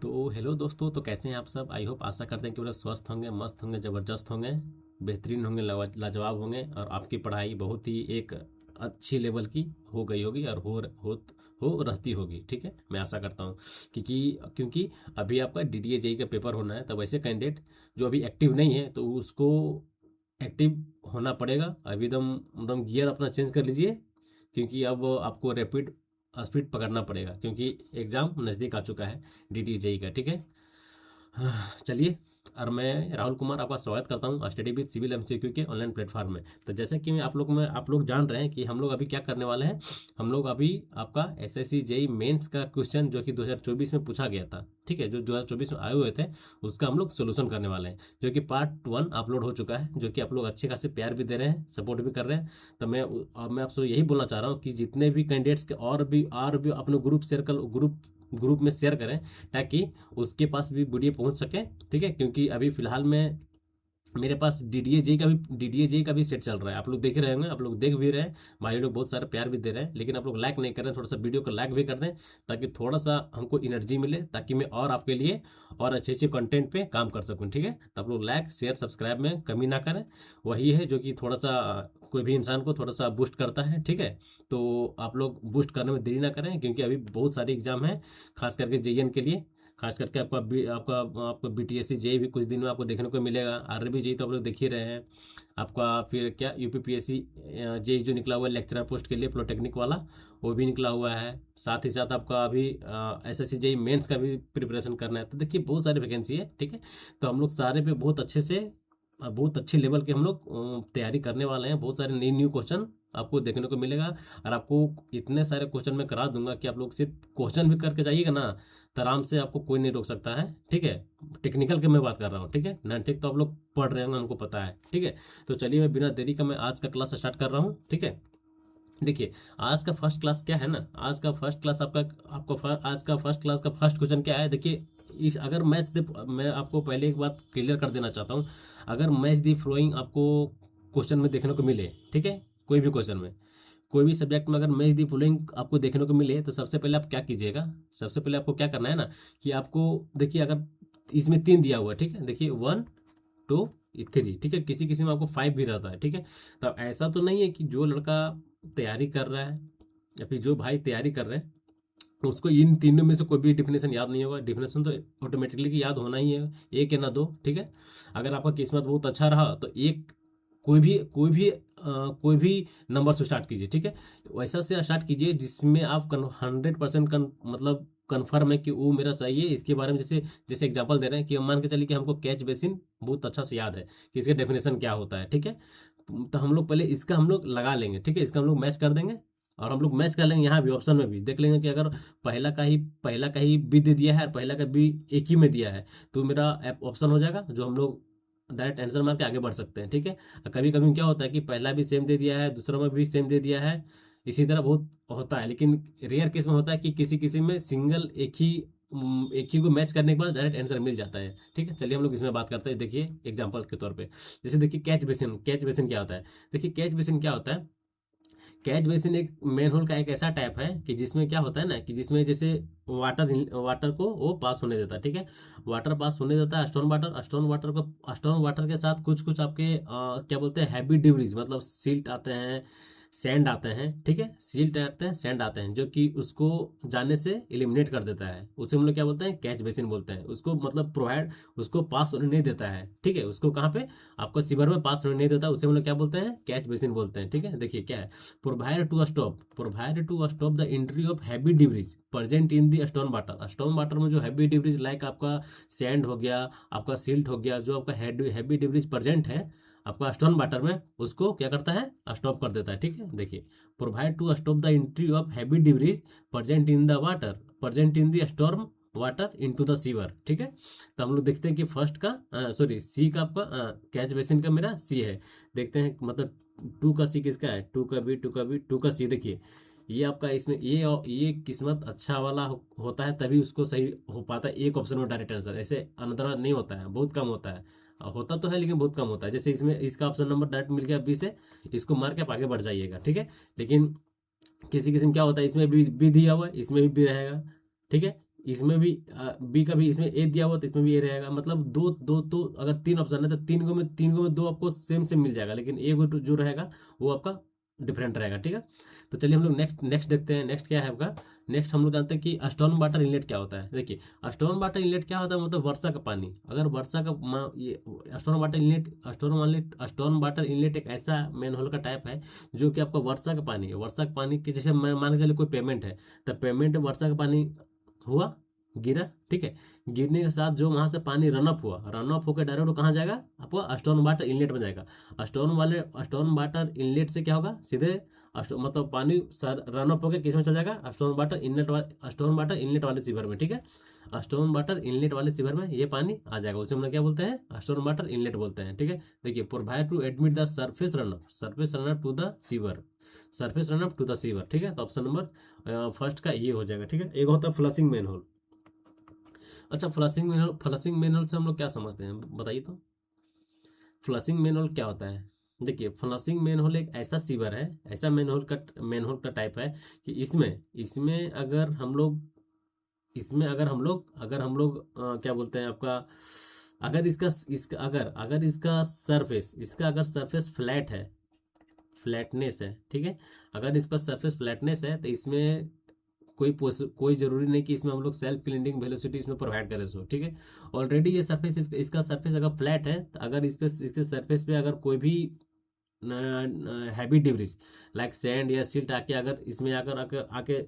तो हेलो दोस्तों, तो कैसे हैं आप सब। आई होप, आशा करते हैं कि बड़े स्वस्थ होंगे, मस्त होंगे, ज़बरदस्त होंगे, बेहतरीन होंगे, लाजवाब होंगे और आपकी पढ़ाई बहुत ही एक अच्छी लेवल की हो गई होगी और हो रहती होगी। ठीक है, मैं आशा करता हूँ क्योंकि अभी आपका डीडीए जेई का पेपर होना है। तो वैसे कैंडिडेट जो अभी एक्टिव नहीं है तो उसको एक्टिव होना पड़ेगा। अभी एकदम एकदम गियर अपना चेंज कर लीजिए, क्योंकि अब आपको रैपिड स्पीड पकड़ना पड़ेगा, क्योंकि एग्ज़ाम नज़दीक आ चुका है डीडीए जेई का। ठीक है, चलिए। और मैं राहुल कुमार आपका स्वागत करता हूँ स्टडी विद सिविल एमसीक्यू के ऑनलाइन प्लेटफॉर्म में। तो जैसे कि आप लोग जान रहे हैं कि हम लोग अभी क्या करने वाले हैं। हम लोग अभी आपका एसएससी जेई मेंस का क्वेश्चन जो कि 2024 में पूछा गया था, ठीक है, जो 2024 में आए हुए थे, उसका हम लोग सोल्यूशन करने वाले हैं, जो कि पार्ट 1 अपलोड हो चुका है, जो कि आप लोग अच्छे खासे प्यार भी दे रहे हैं, सपोर्ट भी कर रहे हैं। तो मैं आपसे यही बोलना चाह रहा हूँ कि जितने भी कैंडिडेट्स के और भी अपने ग्रुप में शेयर करें, ताकि उसके पास भी वीडियो पहुंच सके। ठीक है, क्योंकि अभी फिलहाल में मेरे पास डीडीए का भी सेट चल रहा है। आप लोग देख रहे होंगे, आप लोग देख भी रहे हैं, भाई लोग बहुत सारा प्यार भी दे रहे हैं, लेकिन आप लोग लाइक नहीं कर रहे हैं। थोड़ा सा वीडियो को लाइक भी कर दें, ताकि थोड़ा सा हमको एनर्जी मिले, ताकि मैं और आपके लिए और अच्छे अच्छे कंटेंट पे काम कर सकूं। ठीक है, तो आप लोग लाइक शेयर सब्सक्राइब में कमी ना करें। वही है जो कि थोड़ा सा कोई भी इंसान को थोड़ा सा बूस्ट करता है। ठीक है, तो आप लोग बूस्ट करने में देरी ना करें, क्योंकि अभी बहुत सारे एग्जाम हैं, खास करके जेईएन के लिए। खास करके आपका बीटीएससी जेई भी कुछ दिन में आपको देखने को मिलेगा। आरआरबी जेई तो आप लोग देख ही रहे हैं। आपका फिर क्या यूपीपीएससी जेई जो निकला हुआ है लेक्चरर पोस्ट के लिए, पॉलिटेक्निक वाला, वो भी निकला हुआ है। साथ ही साथ आपका अभी एसएससी जेई मेंस का भी प्रिपरेशन करना है। तो देखिए, बहुत सारी वैकेंसी है। ठीक है, तो हम लोग सारे पे बहुत अच्छे से बहुत अच्छे लेवल के हम लोग तैयारी करने वाले हैं। बहुत सारे न्यू न्यू क्वेश्चन आपको देखने को मिलेगा, और आपको इतने सारे क्वेश्चन मैं करा दूंगा कि आप लोग सिर्फ क्वेश्चन भी करके जाइएगा ना, तो आराम से आपको कोई नहीं रोक सकता है। ठीक है, टेक्निकल के मैं बात कर रहा हूँ। ठीक है ना, ठीक तो आप लोग पढ़ रहे होंगे, हमको पता है। ठीक है, तो चलिए, मैं बिना देरी का मैं आज का क्लास स्टार्ट कर रहा हूँ। ठीक है, देखिए, आज का फर्स्ट क्लास क्या है ना, आज का फर्स्ट क्लास आज का फर्स्ट क्लास का फर्स्ट क्वेश्चन क्या है। देखिए, इस अगर मैं आपको पहले एक बात क्लियर कर देना चाहता हूँ। अगर मैच दी फ्लोइंग आपको क्वेश्चन में देखने को मिले, ठीक है, कोई भी क्वेश्चन में, कोई भी सब्जेक्ट में अगर मैच दी फॉलोइंग आपको देखने को मिले, तो सबसे पहले आप क्या कीजिएगा। सबसे पहले आपको क्या करना है ना, कि आपको देखिए, अगर इसमें 3 दिया हुआ है, ठीक है, देखिए 1 2 3, ठीक है, किसी किसी में आपको 5 भी रहता है। ठीक है, तो ऐसा तो नहीं है कि जो लड़का तैयारी कर रहा है या फिर जो भाई तैयारी कर रहे हैं उसको इन तीनों में से कोई भी डिफिनेशन याद नहीं होगा। डिफिनेशन तो ऑटोमेटिकली याद होना ही है, एक है ना दो। ठीक है, अगर आपका किस्मत बहुत अच्छा रहा तो एक कोई भी नंबर से स्टार्ट कीजिए। ठीक है, वैसा से स्टार्ट कीजिए जिसमें आप 100% मतलब कन्फर्म है कि वो मेरा सही है। इसके बारे में जैसे जैसे एग्जांपल दे रहे हैं कि हम मान के चलिए कि हमको कैच बेसिन बहुत अच्छा से याद है कि इसका डेफिनेशन क्या होता है। ठीक है, तो हम लोग पहले इसका हम लोग लगा लेंगे। ठीक है, इसका हम लोग मैच कर देंगे, और हम लोग मैच कर लेंगे यहाँ भी ऑप्शन में भी देख लेंगे कि अगर पहला का ही बी दे दिया है और पहला का बी एक ही में दिया है, तो मेरा ऑप्शन हो जाएगा, जो हम लोग डायरेक्ट आंसर मार के आगे बढ़ सकते हैं। ठीक है, कभी कभी क्या होता है कि पहला भी सेम दे दिया है, दूसरा में भी सेम दे दिया है, इसी तरह बहुत होता है। लेकिन रेयर केस में होता है कि किसी किसी में सिंगल एक ही को मैच करने के बाद डायरेक्ट आंसर मिल जाता है। ठीक है, चलिए हम लोग इसमें बात करते हैं। देखिए एग्जांपल के तौर पे, जैसे देखिए कैच बेसिन क्या होता है। देखिए, कैच बेसिन क्या होता है। कैच बेसिन एक मेन होल का एक ऐसा टाइप है कि जिसमें क्या होता है ना, कि जिसमें जैसे वाटर को वो पास होने देता है। ठीक है, वाटर पास होने देता है, स्टोन वाटर के साथ कुछ कुछ आपके क्या बोलते हैं, हैवी डिब्रीज, मतलब सिल्ट आते हैं, सैंड आते हैं। ठीक है, सिल्ट आते हैं, सैंड आते हैं, जो कि उसको जाने से एलिमिनेट कर देता है। उसे हम लोग क्या बोलते हैं, कैच बेसिन बोलते हैं उसको, मतलब प्रोवाइड उसको पास होने नहीं देता है। ठीक है, उसको कहाँ पे, आपको सिवर में पास होने नहीं देता, उसे हम लोग क्या बोलते हैं, कैच बेसिन बोलते हैं। ठीक है, देखिए क्या है, provide to stop the entry of heavy debris present in the stone water में जो हैवी डिब्रीज लाइक आपका सैंड हो गया, आपका सिल्ट हो गया, जो आपका हैवी डिब्रीज प्रेजेंट है आपका स्टोन वाटर में, उसको क्या करता है, स्टॉप कर देता है। ठीक है, देखिए, provide to stop the entry of heavy debris present in the storm water into the sewer. ठीक है, तो हम लोग देखते हैं कि फर्स्ट का सॉरी सी का आपका कैच बेसिन का मेरा सी है। देखते हैं मतलब 2 का सी किसका है, 2 का बी, 2 का बी, 2 का सी। देखिए, ये आपका इसमें ये किस्मत अच्छा वाला होता है, तभी उसको सही हो पाता है एक ऑप्शन में डायरेक्ट आंसर। ऐसे अनदरा नहीं होता है, बहुत कम होता है। होता तो है लेकिन बहुत कम होता है। जैसे इसमें इसका ऑप्शन नंबर डायरेक्ट मिल गया बी से, इसको मार के आप आगे बढ़ जाइएगा। ठीक है, लेकिन किसी किस्म क्या होता है, इसमें भी दिया हुआ है, इसमें भी रहेगा। ठीक है, इसमें भी बी का भी इसमें ए दिया हुआ तो इसमें भी ए रहेगा, मतलब दो दो तो अगर तीन ऑप्शन है तो तीन गो में दो आपको सेम सेम मिल जाएगा, लेकिन एक जो रहेगा वो आपका डिफरेंट रहेगा, ठीक है। तो चलिए हम लोग नेक्स्ट नेक्स्ट देखते हैं, नेक्स्ट क्या है आपका। नेक्स्ट हम लोग जानते हैं कि स्टॉर्म वाटर इनलेट क्या होता है। देखिए स्टॉर्म वाटर इनलेट क्या होता है, मतलब वर्षा का पानी, अगर वर्षा का ये स्टॉर्म वाटर इनलेट एक ऐसा मैन होल का टाइप है जो कि आपका वर्षा का पानी है। वर्षा का पानी के जैसे मान के चलिए कोई पेमेंट है, तो पेमेंट वर्षा का पानी हुआ, गिरा, ठीक है। गिरने के साथ जो वहां से पानी रनअप हुआ, रनअप होकर डायरेक्ट कहाँ जाएगा, आपको स्टॉर्म वाटर इनलेट में जाएगा। स्टॉर्म वाटर इनलेट से क्या होगा, सीधे मतलब पानी रनअप होकर किस में चल जाएगा, स्टॉर्म वाटर इनलेट वाले सीवर में, ठीक है। स्टॉर्म वाटर इनलेट वाले सीवर में ये पानी आ जाएगा, उसे हम लोग क्या बोलते हैं, स्टॉर्म वाटर इनलेट बोलते हैं, ठीक है। देखिए provide to admit the surface run up to the sewer, surface run up to the sewer, ठीक है। तो ऑप्शन नंबर फर्स्ट का ये हो जाएगा, ठीक है। एक होता है फ्लशिंग मैन होल। अच्छा फ्लशिंग मैनुअल से हम लोग क्या समझते हैं बताइए तो। फ्लशिंग मैनुअल क्या होता है, देखिए फ्लशिंग मैनहोल एक ऐसा सीवर है, ऐसा मैनहोल का टाइप है कि इसमें इसमें अगर हम लोग क्या बोलते हैं आपका, अगर इसका अगर इसका अगर सरफेस फ्लैट है, फ्लैटनेस है, ठीक है। अगर इसका सरफेस फ्लैटनेस है तो इसमें कोई जरूरी नहीं कि इसमें हम लोग सेल्फ क्लीनिंग वेलोसिटी इसमें प्रोवाइड करें, सो ठीक है। ऑलरेडी ये सरफेस इसका सरफेस अगर फ्लैट है तो अगर इसके सरफेस पे अगर कोई भी हैवी डिब्रिज लाइक सैंड या सिल्ट आके अगर इसमें आकर आकर आके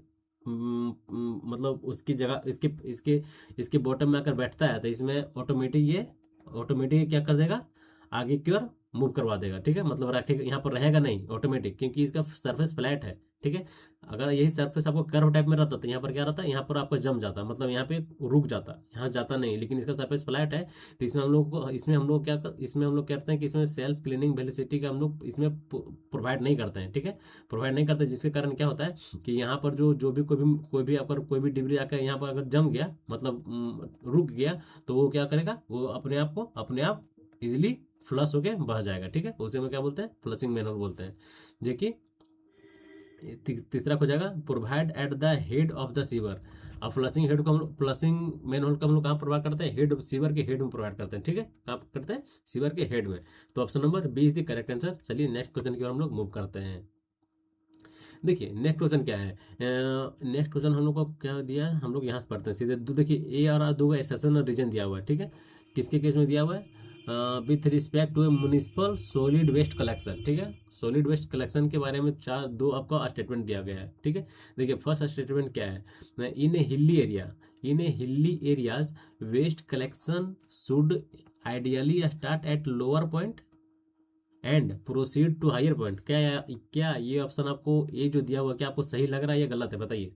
मतलब उसकी जगह इसके इसके इसके बॉटम में आकर बैठता है तो इसमें ऑटोमेटिक क्या कर देगा, आगे की ओर मूव करवा देगा, ठीक है। मतलब रखेगा, यहाँ पर रहेगा नहीं ऑटोमेटिक, क्योंकि इसका सरफेस फ्लैट है, ठीक है। अगर यही सरफेस आपको कर्व टाइप में रहता तो यहाँ पर क्या रहता है, यहाँ पर आपका जम जाता, मतलब यहाँ पे रुक जाता, यहाँ जाता नहीं, लेकिन इसका सरफेस फ्लैट है तो इसमें हम लोग करते हैं कि इसमें सेल्फ क्लीनिंग वेलोसिटी का हम लोग इसमें प्रोवाइड नहीं करते हैं, ठीक है। प्रोवाइड नहीं करते, जिसके कारण क्या होता है कि यहाँ पर जो भी कोई भी डिब्री आकर यहाँ पर अगर जम गया, मतलब रुक गया, तो वो क्या करेगा, वो अपने आप इजिली फ्लश होके बह जाएगा, ठीक है। उसे में क्या बोलते हैं, फ्लशिंग मैनुअल बोलते हैं। जो कि तीसरा हो जाएगा provide at the head of the sewer. अब फ्लशिंग मैनुअल का हम लोग कहाँ प्रोवाइड करते हैं, हेड सीवर के हेड में प्रोवाइड करते हैं, ठीक है। कहाँ करते हैं, सीवर के हेड में। तो option number B is the correct answer. चलिए नेक्स्ट क्वेश्चन की ओर हम लोग मूव करते हैं। देखिए नेक्स्ट क्वेश्चन क्या है, नेक्स्ट क्वेश्चन हम लोग को क्या दिया है, हम लोग यहाँ से पढ़ते हैं सीधे। देखिए ए और दो का एसेशन और रीजन दिया हुआ है, ठीक है। किसके केस में दिया हुआ है, with respect to a municipal solid waste collection, ठीक है। सॉलिड वेस्ट कलेक्शन के बारे में दो आपका स्टेटमेंट दिया गया है, ठीक है। देखिए फर्स्ट स्टेटमेंट क्या है, in a hilly areas waste collection should ideally start at lower point and proceed to higher point. क्या ये ऑप्शन आपको, ये जो दिया हुआ क्या आपको सही लग रहा है या गलत है, बताइए।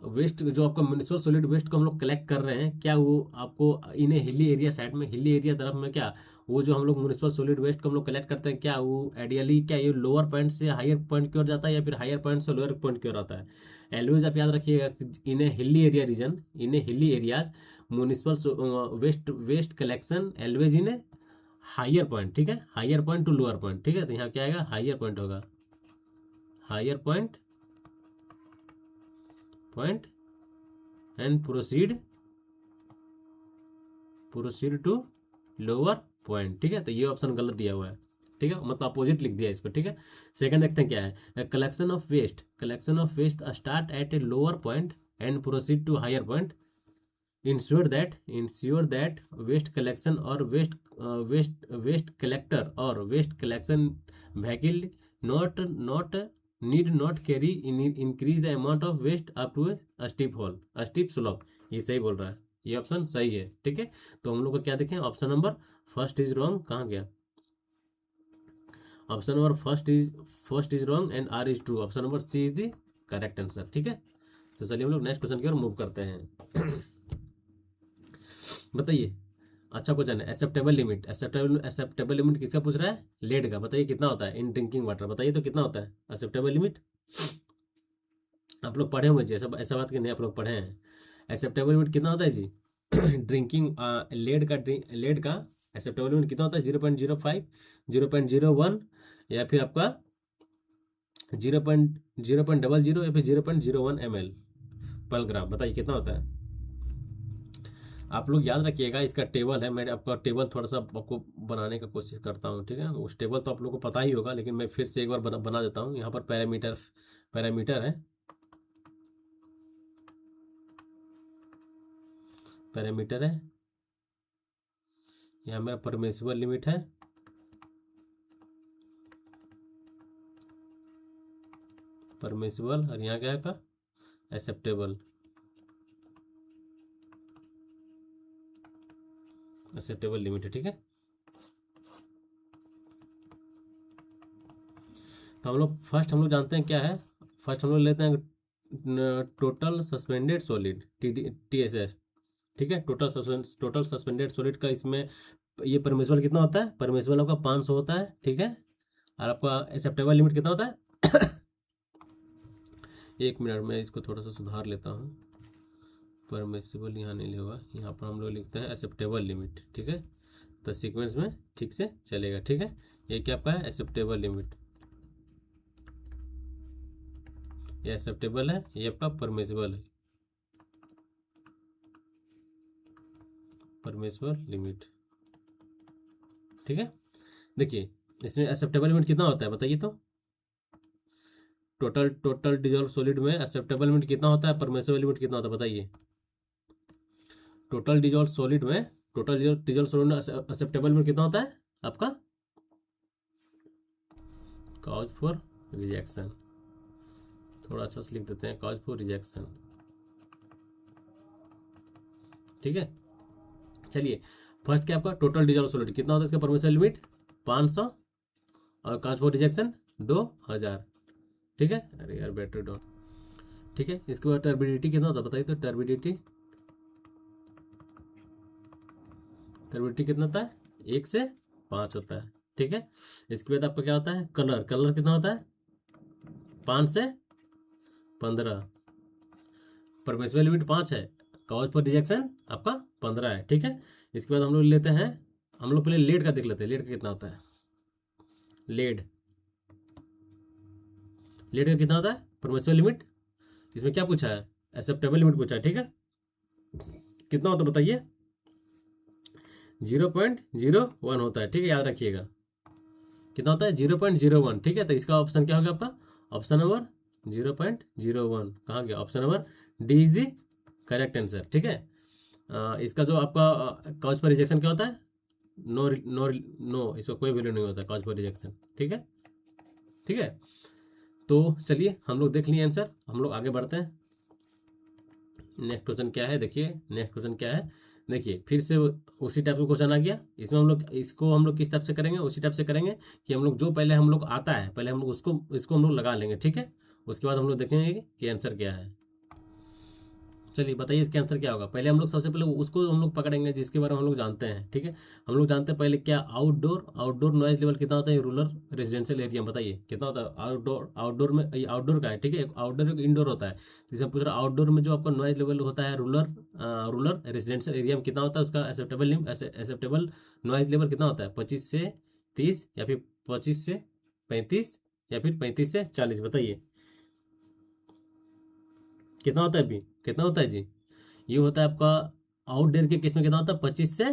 वेस्ट जो आपका म्यूनिसिपल सॉलिड वेस्ट को हम लोग कलेक्ट कर रहे हैं, क्या वो आपको इन्हें हिली एरिया साइड में, हिली एरिया तरफ में, क्या वो जो हम लोग म्यूनिसिपल सॉलिड वेस्ट को हम लोग कलेक्ट करते हैं, क्या वो आइडियली क्या ये लोअर पॉइंट से हायर पॉइंट की ओर जाता है या फिर हायर पॉइंट से लोअर पॉइंट की ओर आता है। एलवेज आप याद रखिएगा इन्हें हिली एरिया रीजन, इन्हें hilly areas municipal waste collection always इन्हें हायर पॉइंट, ठीक है। Higher point to lower point, ठीक है। तो यहाँ क्या आएगा, हायर पॉइंट होगा, higher point and proceed to lower point, ठीक है। तो ये ऑप्शन गलत दिया हुआ है, ठीक है, मतलब अपोजिट लिख दिया इसको, ठीक है। सेकंड देखते हैं क्या है, collection of waste start at a lower point and proceed to higher point. Ensure that waste collection और वेस्ट कलेक्टर और waste collection vehicle not need not carry increase the amount of waste up to steep slope. ये सही बोल रहा है, ये option सही है, ठीक है। तो हम लोग को क्या देखें, option number first is wrong, कहाँ गया, option number first is wrong and R is true. Option number C is the correct answer, ठीक है। तो चलिए हम लोग नेक्स्ट क्वेश्चन की ओर मूव करते हैं। बताइए, अच्छा क्वेश्चन है, एक्सेप्टेबल लिमिट किसका पूछ रहा है, लेड का। बताइए कितना होता है इन ड्रिंकिंग वाटर, बताइए तो कितना होता है एक्सेप्टेबल लिमिट। आप लोग पढ़े होंगे जी, ऐसा बात कि नहीं आप लोग पढ़े हैं। एक्सेप्टेबल लिमिट कितना होता है जी, ड्रिंकिंग लेड का एक्सेप्टेबल लिमिट कितना होता है, 0.05, 0.01 या फिर आपका 0.00 या फिर 0.01 ml। पल ग्राफ बताइए कितना होता है। आप लोग याद रखिएगा, इसका टेबल है, मैं आपका टेबल थोड़ा सा आपको बनाने का कोशिश करता हूँ, ठीक है। उस टेबल तो आप लोगों को पता ही होगा, लेकिन मैं फिर से एक बार बना देता हूँ। यहाँ पर पैरामीटर पैरामीटर है, पैरामीटर है, यहाँ मेरा परमिसिबल लिमिट है, परमिसिबल, और यहाँ क्या है का एक्सेप्टेबल, एक्सेप्टेबल लिमिट है, ठीक है। तो हम लोग जानते हैं क्या है। फर्स्ट हम लोग लेते हैं टोटल सस्पेंडेड सॉलिड, TSS, ठीक है। टोटल सस्पेंडेड सॉलिड का इसमें ये परमिसिबल कितना होता है, परमिसिबल आपका 500 होता है, ठीक है। और आपका एक्सेप्टेबल लिमिट कितना होता है एक मिनट में इसको थोड़ा सा सुधार लेता हूँ। परमिसिबल यहाँ नहीं होगा, यहाँ पर हम लोग लिखते हैं एक्सेप्टेबल लिमिट, ठीक है। तो सीक्वेंस में ठीक से चलेगा, ठीक है। ये क्या आपका है, एक्सेप्टेबल लिमिट, ये एक्सेप्टेबल है, ये आपका परमिसिबल है, परमिसिबल लिमिट, ठीक है। देखिए इसमें एक्सेप्टेबल लिमिट कितना होता है बताइए तो। टोटल डिजॉल्व सॉलिड में एक्सेप्टेबल लिमिट कितना होता है, परमिसिबल लिमिट कितना होता है बताइए। टोटल डिजॉल्व सॉलिड में एक्सेप्टेबल लिमिट कितना होता है आपका, कॉज फॉर रिजेक्शन, थोड़ा अच्छा से लिख देते हैं, कॉज फॉर रिजेक्शन, ठीक है। चलिए फर्स्ट क्या आपका टोटल डिजॉल्व सॉलिड कितना होता है, इसका परमिसिबल लिमिट 500 और कॉज फॉर रिजेक्शन 2000, ठीक है। अरे यार बैटरी डाउन, ठीक है। इसके बाद टर्बिडिटी कितना होता है बताइए तो, टर्बिडिटी कितना होता है, 1 से 5 होता है, ठीक है। इसके बाद आपका क्या होता है, कलर कितना होता है, 5 से 15, परमिसिबल लिमिट 5 है, कॉज फॉर रिजेक्शन आपका 15 है, ठीक है। इसके बाद हम लोग लेते हैं, हम लोग पहले लेड का देख लेते हैं, लेड का कितना होता है, लेड का कितना होता है परमिसिबल लिमिट, इसमें क्या पूछा है, एक्सेप्टेबल लिमिट पूछा है, ठीक है। कितना होता है बताइए, 0.01 होता है, ठीक है, याद रखिएगा कितना होता है 0.01, ठीक है। तो इसका ऑप्शन क्या होगा आपका, ऑप्शन नंबर 0.01, कहाँ गया option number D is the correct answer, ठीक है। इसका जो आपका कॉज फॉर रिजेक्शन क्या होता है, नो नो नो, इसका कोई वैल्यू नहीं होता कॉज फॉर रिजेक्शन, ठीक है, ठीक है। तो चलिए हम लोग देख लिए आंसर, हम लोग आगे बढ़ते हैं। नेक्स्ट क्वेश्चन क्या है देखिए, नेक्स्ट क्वेश्चन क्या है देखिए, फिर से उसी टाइप का क्वेश्चन आ गया। इसमें हम लोग इसको हम लोग किस टाइप से करेंगे, उसी टाइप से करेंगे कि हम लोग जो पहले हम लोग आता है पहले हम लोग इसको हम लोग लगा लेंगे, ठीक है। उसके बाद हम लोग देखेंगे कि आंसर क्या है। चलिए बताइए इसका आंसर क्या होगा। पहले हम लोग सबसे पहले उसको हम लोग पकड़ेंगे जिसके बारे में हम लोग जानते हैं, ठीक है। हम लोग जानते हैं पहले क्या, आउटडोर नॉइज लेवल कितना होता है रूरल रेजिडेंशियल एरिया में, बताइए कितना होता है। आउटडोर में, ये आउटडोर का है, ठीक है, आउटडोर एक इंडोर होता है। जैसे पूछ रहा आउटडोर में जो आपका नॉइज लेवल होता है रूरल रेजिडेंशियल एरिया में कितना होता है, उसका एक्सेप्टेबल नॉइज लेवल कितना होता है, 25 से 30 या फिर 25 से 35 या फिर 35 से 40, बताइए कितना होता है अभी, कितना होता है जी। ये होता है आपका आउटडोर के केस में कितना होता है, 25 से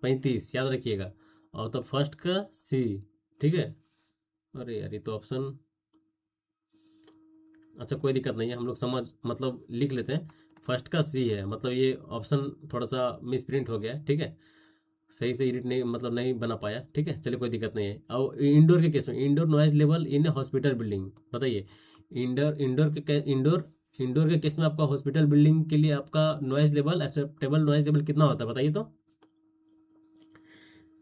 35, याद रखिएगा। और तो फर्स्ट का सी, ठीक है। अरे यार ये तो ऑप्शन, अच्छा कोई दिक्कत नहीं है, हम लोग समझ मतलब लिख लेते हैं। फर्स्ट का सी है, मतलब ये ऑप्शन थोड़ा सा मिस प्रिंट हो गया है, ठीक है, सही से एडिट नहीं मतलब नहीं बना पाया, ठीक है। चलिए कोई दिक्कत नहीं है। और इंडोर के केस में, indoor noise level in hospital building, बताइए इंडोर के केस में आपका हॉस्पिटल बिल्डिंग के लिए आपका noise level, acceptable noise level कितना होता है बताइए तो।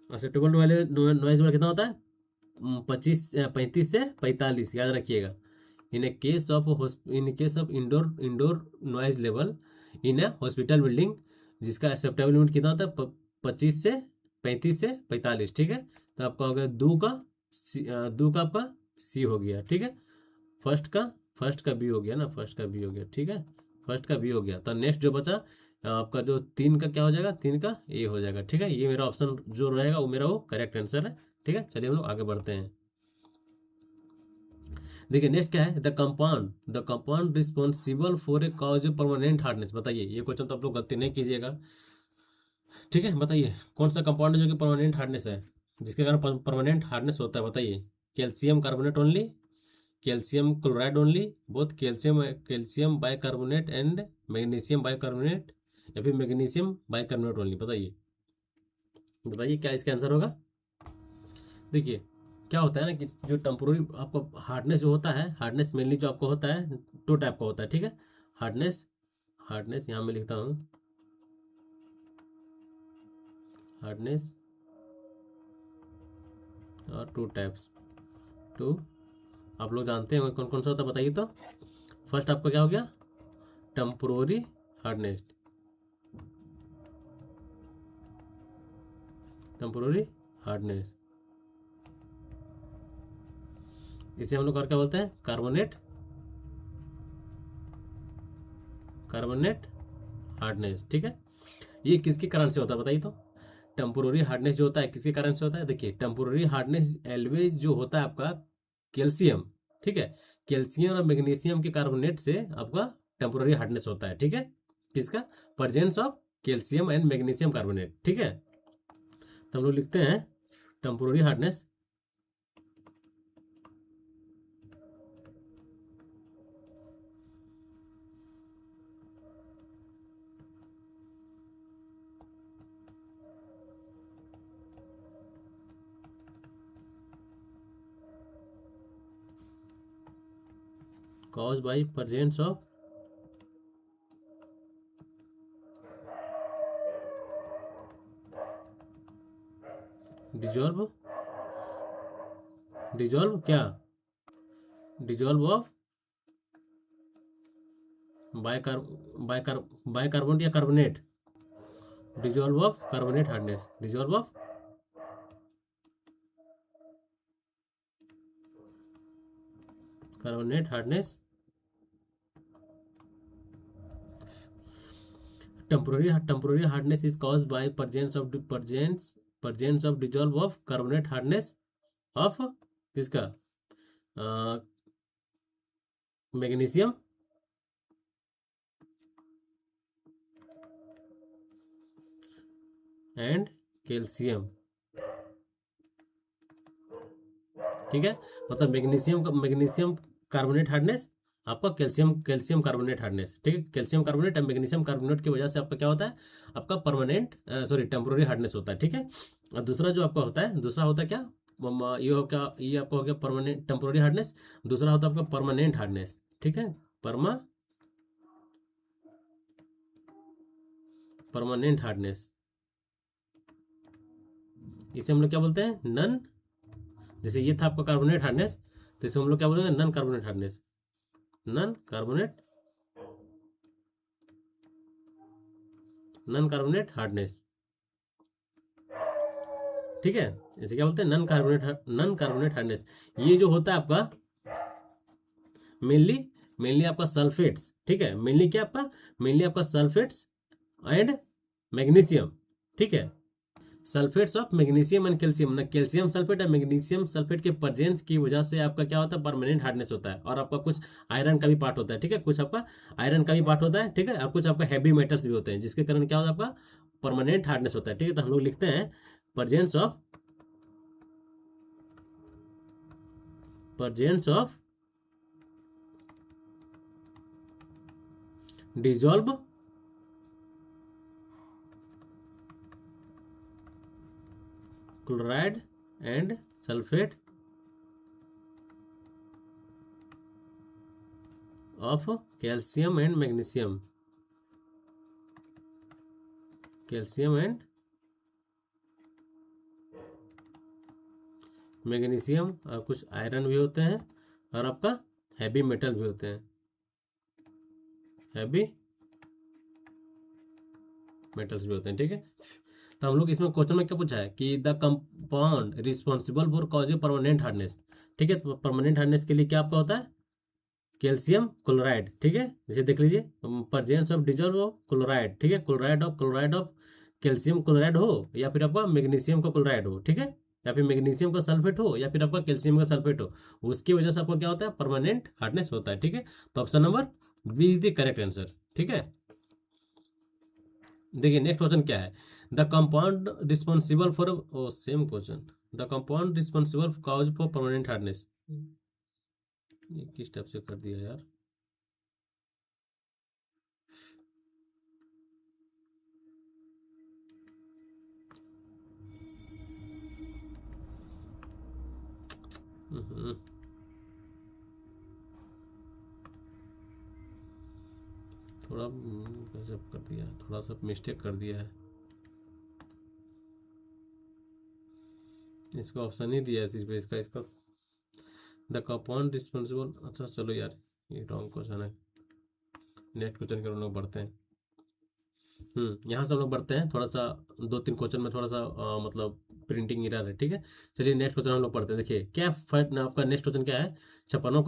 एक्सेप्टेबल नॉइज लेवल कितना होता है, 35 से 45, याद रखिएगा। इन case of indoor noise level in A hospital building, जिसका एक्सेप्टेबल लिमिट कितना होता है, 25 से 35 से 45, ठीक है। तो आपका हो गया दो का आपका सी हो गया, ठीक है। फर्स्ट का बी हो गया ना, फर्स्ट का बी हो गया, ठीक है, फर्स्ट का बी हो गया। तो नेक्स्ट जो बचा आपका जो 3 का क्या हो जाएगा, 3 का ए हो जाएगा, ठीक है। ये मेरा ऑप्शन जो रहेगा वो मेरा वो करेक्ट आंसर है, ठीक है। चलिए हम लोग आगे बढ़ते हैं। देखिए नेक्स्ट क्या है, the compound responsible for a cause permanent hardness. बताइए, ये क्वेश्चन तो आप लोग गलती नहीं कीजिएगा, ठीक है। बताइए कौन सा कंपाउंड है जो कि परमानेंट हार्डनेस है, जिसके कारण परमानेंट हार्डनेस होता है। बताइए, calcium carbonate only, calcium chloride only, both calcium bicarbonate and magnesium bicarbonate, या फिर मैग्नीशियम बाइकार्बोनेट ओनली। बताइए, बताइए क्या इसका आंसर होगा। देखिए क्या होता है ना कि जो टेम्पोररी आपको हार्डनेस जो होता है, हार्डनेस मेनली जो आपको होता है टू टाइप का होता है, ठीक है। हार्डनेस, हार्डनेस यहाँ मैं लिखता हूँ, हार्डनेस और टू टाइप्स, टू, आप लोग जानते हैं कौन कौन सा होता है, बताइए तो। फर्स्ट आपका क्या हो गया, टेम्पोररी हार्डनेस, टेम्पोररी हार्डनेस, इसे हम लोग और क्या बोलते हैं, कार्बोनेट, कार्बोनेट हार्डनेस, ठीक है। ये किसके कारण से होता है बताइए तो। टेम्पोररी हार्डनेस जो होता है किसके कारण से होता है, देखिए टेम्पोररी हार्डनेस एलवेज जो होता है आपका कैल्शियम, ठीक है, कैल्शियम और मैग्नीशियम के कार्बोनेट से आपका टेम्पोररी हार्डनेस होता है, ठीक है। किसका, presence of calcium and magnesium carbonate, ठीक है। तो हम लोग लिखते हैं temporary hardness, cause by presence of dissolve, dissolve क्या, डिजॉल्व ऑफ बाइकार बाइकार बाइकार्बोनेट या carbonate, dissolve of carbonate hardness, dissolve of carbonate hardness, temporary hardness is caused by presence of dissolve of carbonate hardness of किसका, magnesium and calcium, ठीक है। मतलब magnesium carbonate hardness, आपका calcium carbonate hardness, ठीक है। Calcium carbonate और magnesium carbonate की वजह से आपका क्या होता है, आपका परमानेंट सॉरी टेम्पोररी हार्डनेस होता है, ठीक है। और दूसरा जो आपका होता है, दूसरा होता है क्या, ये हो क्या, ये आपका हो गया परमानेंट टेम्पोररी हार्डनेस, दूसरा होता है आपका परमानेंट हार्डनेस, ठीक है। परमानेंट हार्डनेस, इसे हम लोग क्या बोलते हैं, नन, जैसे ये था आपका कार्बोनेट हार्डनेस, तो इसे हम लोग क्या बोलेंगे, non carbonate hardness, non carbonate, non carbonate hardness, ठीक है। इसे क्या बोलते हैं, नन कार्बोनेट हार्डनेस। ये जो होता है आपका मेनली, मेनली आपका सल्फेट्स, ठीक है, मेनली क्या आपका, मेनली आपका सल्फेट्स एंड मैग्नीशियम, ठीक है। Sulphates of magnesium and calcium, ना कैल्शियम सल्फेट और मैग्नीशियम सल्फेट के प्रेजेंस की वजह से आपका क्या होता है, परमानेंट हार्डनेस होता है। और आपका कुछ आयरन का भी पार्ट होता है, ठीक है, कुछ आपका आयरन का भी पार्ट होता है, ठीक है, और कुछ आपका हैवी मेटल्स भी होते हैं, जिसके कारण क्या होता है, आपका परमानेंट हार्डनेस होता है, ठीक है। तो हम लोग लिखते हैं presence of, presence of dissolve chloride and sulphate of calcium and magnesium, calcium and magnesium, और कुछ आयरन भी होते हैं, और आपका हैवी मेटल भी होते हैं, हैवी मेटल्स भी होते हैं, ठीक है। तो हम लोग इसमें क्वेश्चन में क्या पूछा है कि the compound responsible for causing permanent hardness, ठीक है। तो परमानेंट हार्डनेस के लिए क्या आपका होता है, कैल्शियम क्लोराइड, ठीक है। जैसे देख लीजिए, presence of dissolve of chloride, ठीक है, क्लोराइड ऑफ कैल्शियम क्लोराइड हो, या फिर आपका मैग्नीशियम का क्लोराइड हो, ठीक है। या फिर मैग्नीशियम का सल्फेट हो या फिर आपका कैल्शियम का सल्फेट हो, उसकी वजह से आपको क्या होता है, परमानेंट हार्डनेस होता है। ठीक है, तो option number B is the correct answer. ठीक है, देखिए नेक्स्ट क्वेश्चन क्या है, the compound responsible for, oh same question, the compound responsible cause for permanent hardness, ये किस टाइप से कर दिया यार। हम्म, थोड़ा गजब कर दिया, थोड़ा सा मिस्टेक कर दिया है, इसका ऑप्शन ही दिया है सिर्फ इसका, द कंपाउंड रिस्पॉन्सिबल, अच्छा चलो यार ये रॉन्ग क्वेश्चन है, नेक्स्ट क्वेश्चन की ओर हम लोग बढ़ते हैं। यहाँ से हम लोग बढ़ते हैं, थोड़ा सा 2-3 क्वेश्चन में थोड़ा सा मतलब प्रिंटिंग एरर है। ठीक है, चलिए नेक्स्ट क्वेश्चन हम लोग पढ़ते हैं। देखिए क्या फर्स्ट आपका नेक्स्ट क्वेश्चन क्या है, 56वां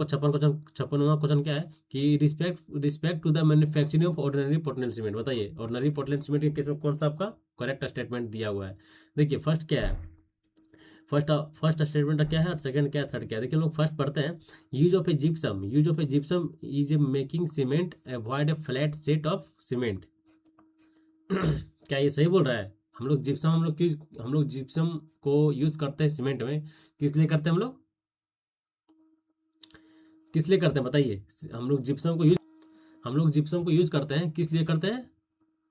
क्वेश्चन क्या है कि respect to the manufacturing of ordinary Portland cement, बताइए ऑर्डिनरी पोर्टलैंड सीमेंट के केस में कौन सा आपका करेक्ट स्टेटमेंट दिया हुआ है। देखिए फर्स्ट क्या है, फर्स्ट स्टेटमेंट क्या है और सेकंड क्या है, थर्ड क्या है। देखिए हम लोग फर्स्ट पढ़ते हैं, use of A gypsum is a making cement avoid A flat set of cement. क्या ये सही बोल रहा है, हम लोग जिप्सम को यूज करते हैं सीमेंट में, किस लिए करते हैं हम लोग, किस लिए करते हैं बताइए, हम लोग जिप्सम को यूज करते हैं, किस लिए करते हैं,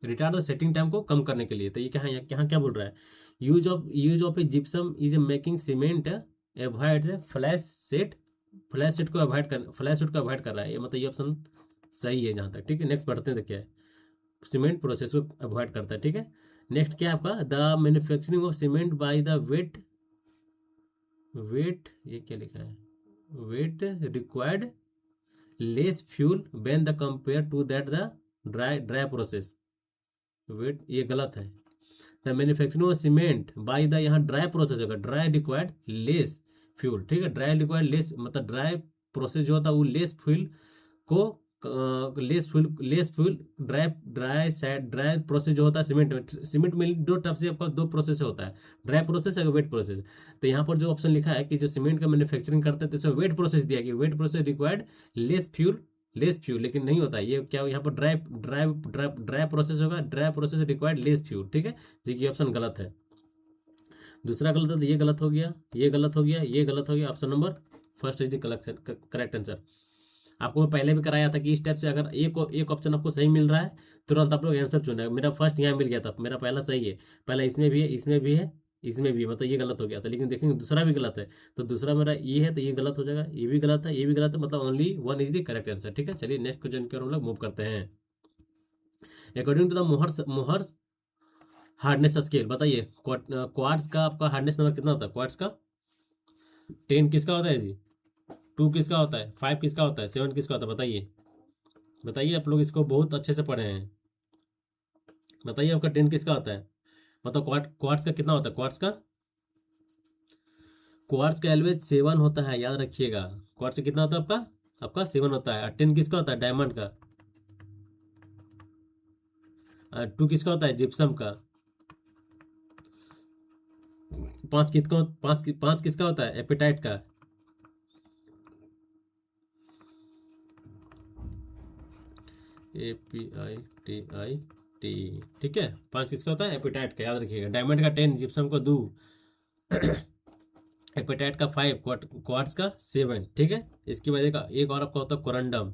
रिटार्ड द सेटिंग टाइम को कम करने के लिए। तो ये क्या है, यहाँ क्या बोल रहा है, use of A gypsum is a making cement avoid flash set को अवॉइड कर रहा है, ये मतलब ये ऑप्शन सही है जहाँ तक। ठीक है, नेक्स्ट पढ़ते हैं, देखिए सीमेंट प्रोसेस को अवॉइड करता है। ठीक है, नेक्स्ट क्या है आपका, the manufacturing of cement by the wet ये क्या लिखा है, wet required less fuel when the compare to that the dry process, wet ये गलत है, the manufacturing of cement by the, यहाँ ड्राई प्रोसेस होगा, ड्राई रिक्वायर्ड लेस फ्यूल। ठीक है, ड्राई रिक्वायर्ड लेस मतलब ड्राई प्रोसेस जो होता है वो लेस फ्यूल को, लेस फ्यूल ड्राई प्रोसेस जो होता है सीमेंट में दो टाइप से आपका दो प्रोसेस होता है, ड्राई प्रोसेस और वेट प्रोसेस। तो यहाँ पर जो ऑप्शन लिखा है कि जो सीमेंट का मैन्युफैक्चरिंग करते हैं तो इसमें वेट प्रोसेस दिया गया, wet process required less fuel, लेकिन नहीं होता है, ये क्या यहाँ पर ड्राई प्रोसेस होगा, dry process required less fuel. ठीक है, देखिए ऑप्शन गलत है, दूसरा गलत है, तो ये गलत हो गया, ये गलत हो गया, ये गलत हो गया, option number first is the correct answer. आपको मैं पहले भी कराया था कि इस टाइप से अगर एक ऑप्शन आपको सही मिल रहा है तुरंत आप लोग आंसर चुने, मेरा फर्स्ट यहाँ मिल गया था, मेरा पहला सही है, पहला इसमें भी है, इसमें भी है, इसमें भी है, मतलब ये गलत हो गया था, लेकिन देखेंगे दूसरा भी गलत है, तो दूसरा मेरा ये है तो ये गलत हो जाएगा, ये भी गलत है, ये भी गलत है, मतलब only one is the correct answer. ठीक है, चलिए नेक्स्ट क्वेश्चन की ओर हम लोग मूव करते हैं। According to the Mohs hardness scale, बताइए क्वार्ट्ज का आपका हार्डनेस नंबर कितना होता है, क्वार्ट्ज का 10 किसका होता है जी, 2 किसका होता है, 5 किसका होता है, 7 किसका होता है, बताइए बताइए, आप लोग इसको बहुत अच्छे से पढ़े हैं, बताइए आपका 10 किसका होता है, मतलब क्वार्ट्स का कितना होता है, क्वार्ट्स का एलवेज 7 होता है, याद रखिएगा, क्वार्ट्स का कितना होता है आपका, आपका 7 होता है, और 10 किसका होता है, डायमंड का, 2 किसका होता है, जिप्सम का, 5 किसका होता है, एपिटाइट का, APITIT। ठीक है, 5 किसका होता है, एपिटाइट का, याद रखिएगा, डायमंड का 10, जिप्सम का 2, एपेटाइट का 5, क्वार्ट्स का 7। ठीक है, इसकी वजह का एक और आपका होता है कोरंडम,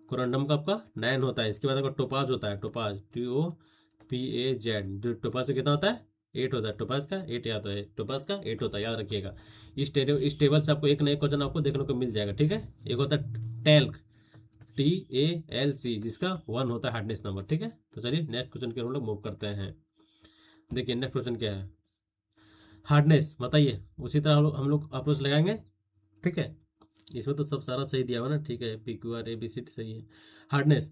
कोरंडम का आपका 9 होता है, इसके बाद आपका टोपाज होता है, टोपाज TOPAZ, जो टोपाज से कितना होता है, 8 होता है, टोपाज का 8 आता है, टोपाज का 8 होता है, याद रखिएगा। इस टेबल से आपको एक नए क्वेश्चन आपको देखने को मिल जाएगा। ठीक है, एक होता है टेल्क, TALC, जिसका 1 होता है हार्डनेस नंबर। ठीक है, तो चलिए नेक्स्ट क्वेश्चन की ओर हम लोग मूव करते हैं। देखिए नेक्स्ट क्वेश्चन क्या है, हार्डनेस बताइए, उसी तरह हम लोग अप्रोच लगाएंगे। ठीक है, इसमें तो सब सारा सही दिया हुआ ना, ठीक है, PQR ABCD सही है। Hardness,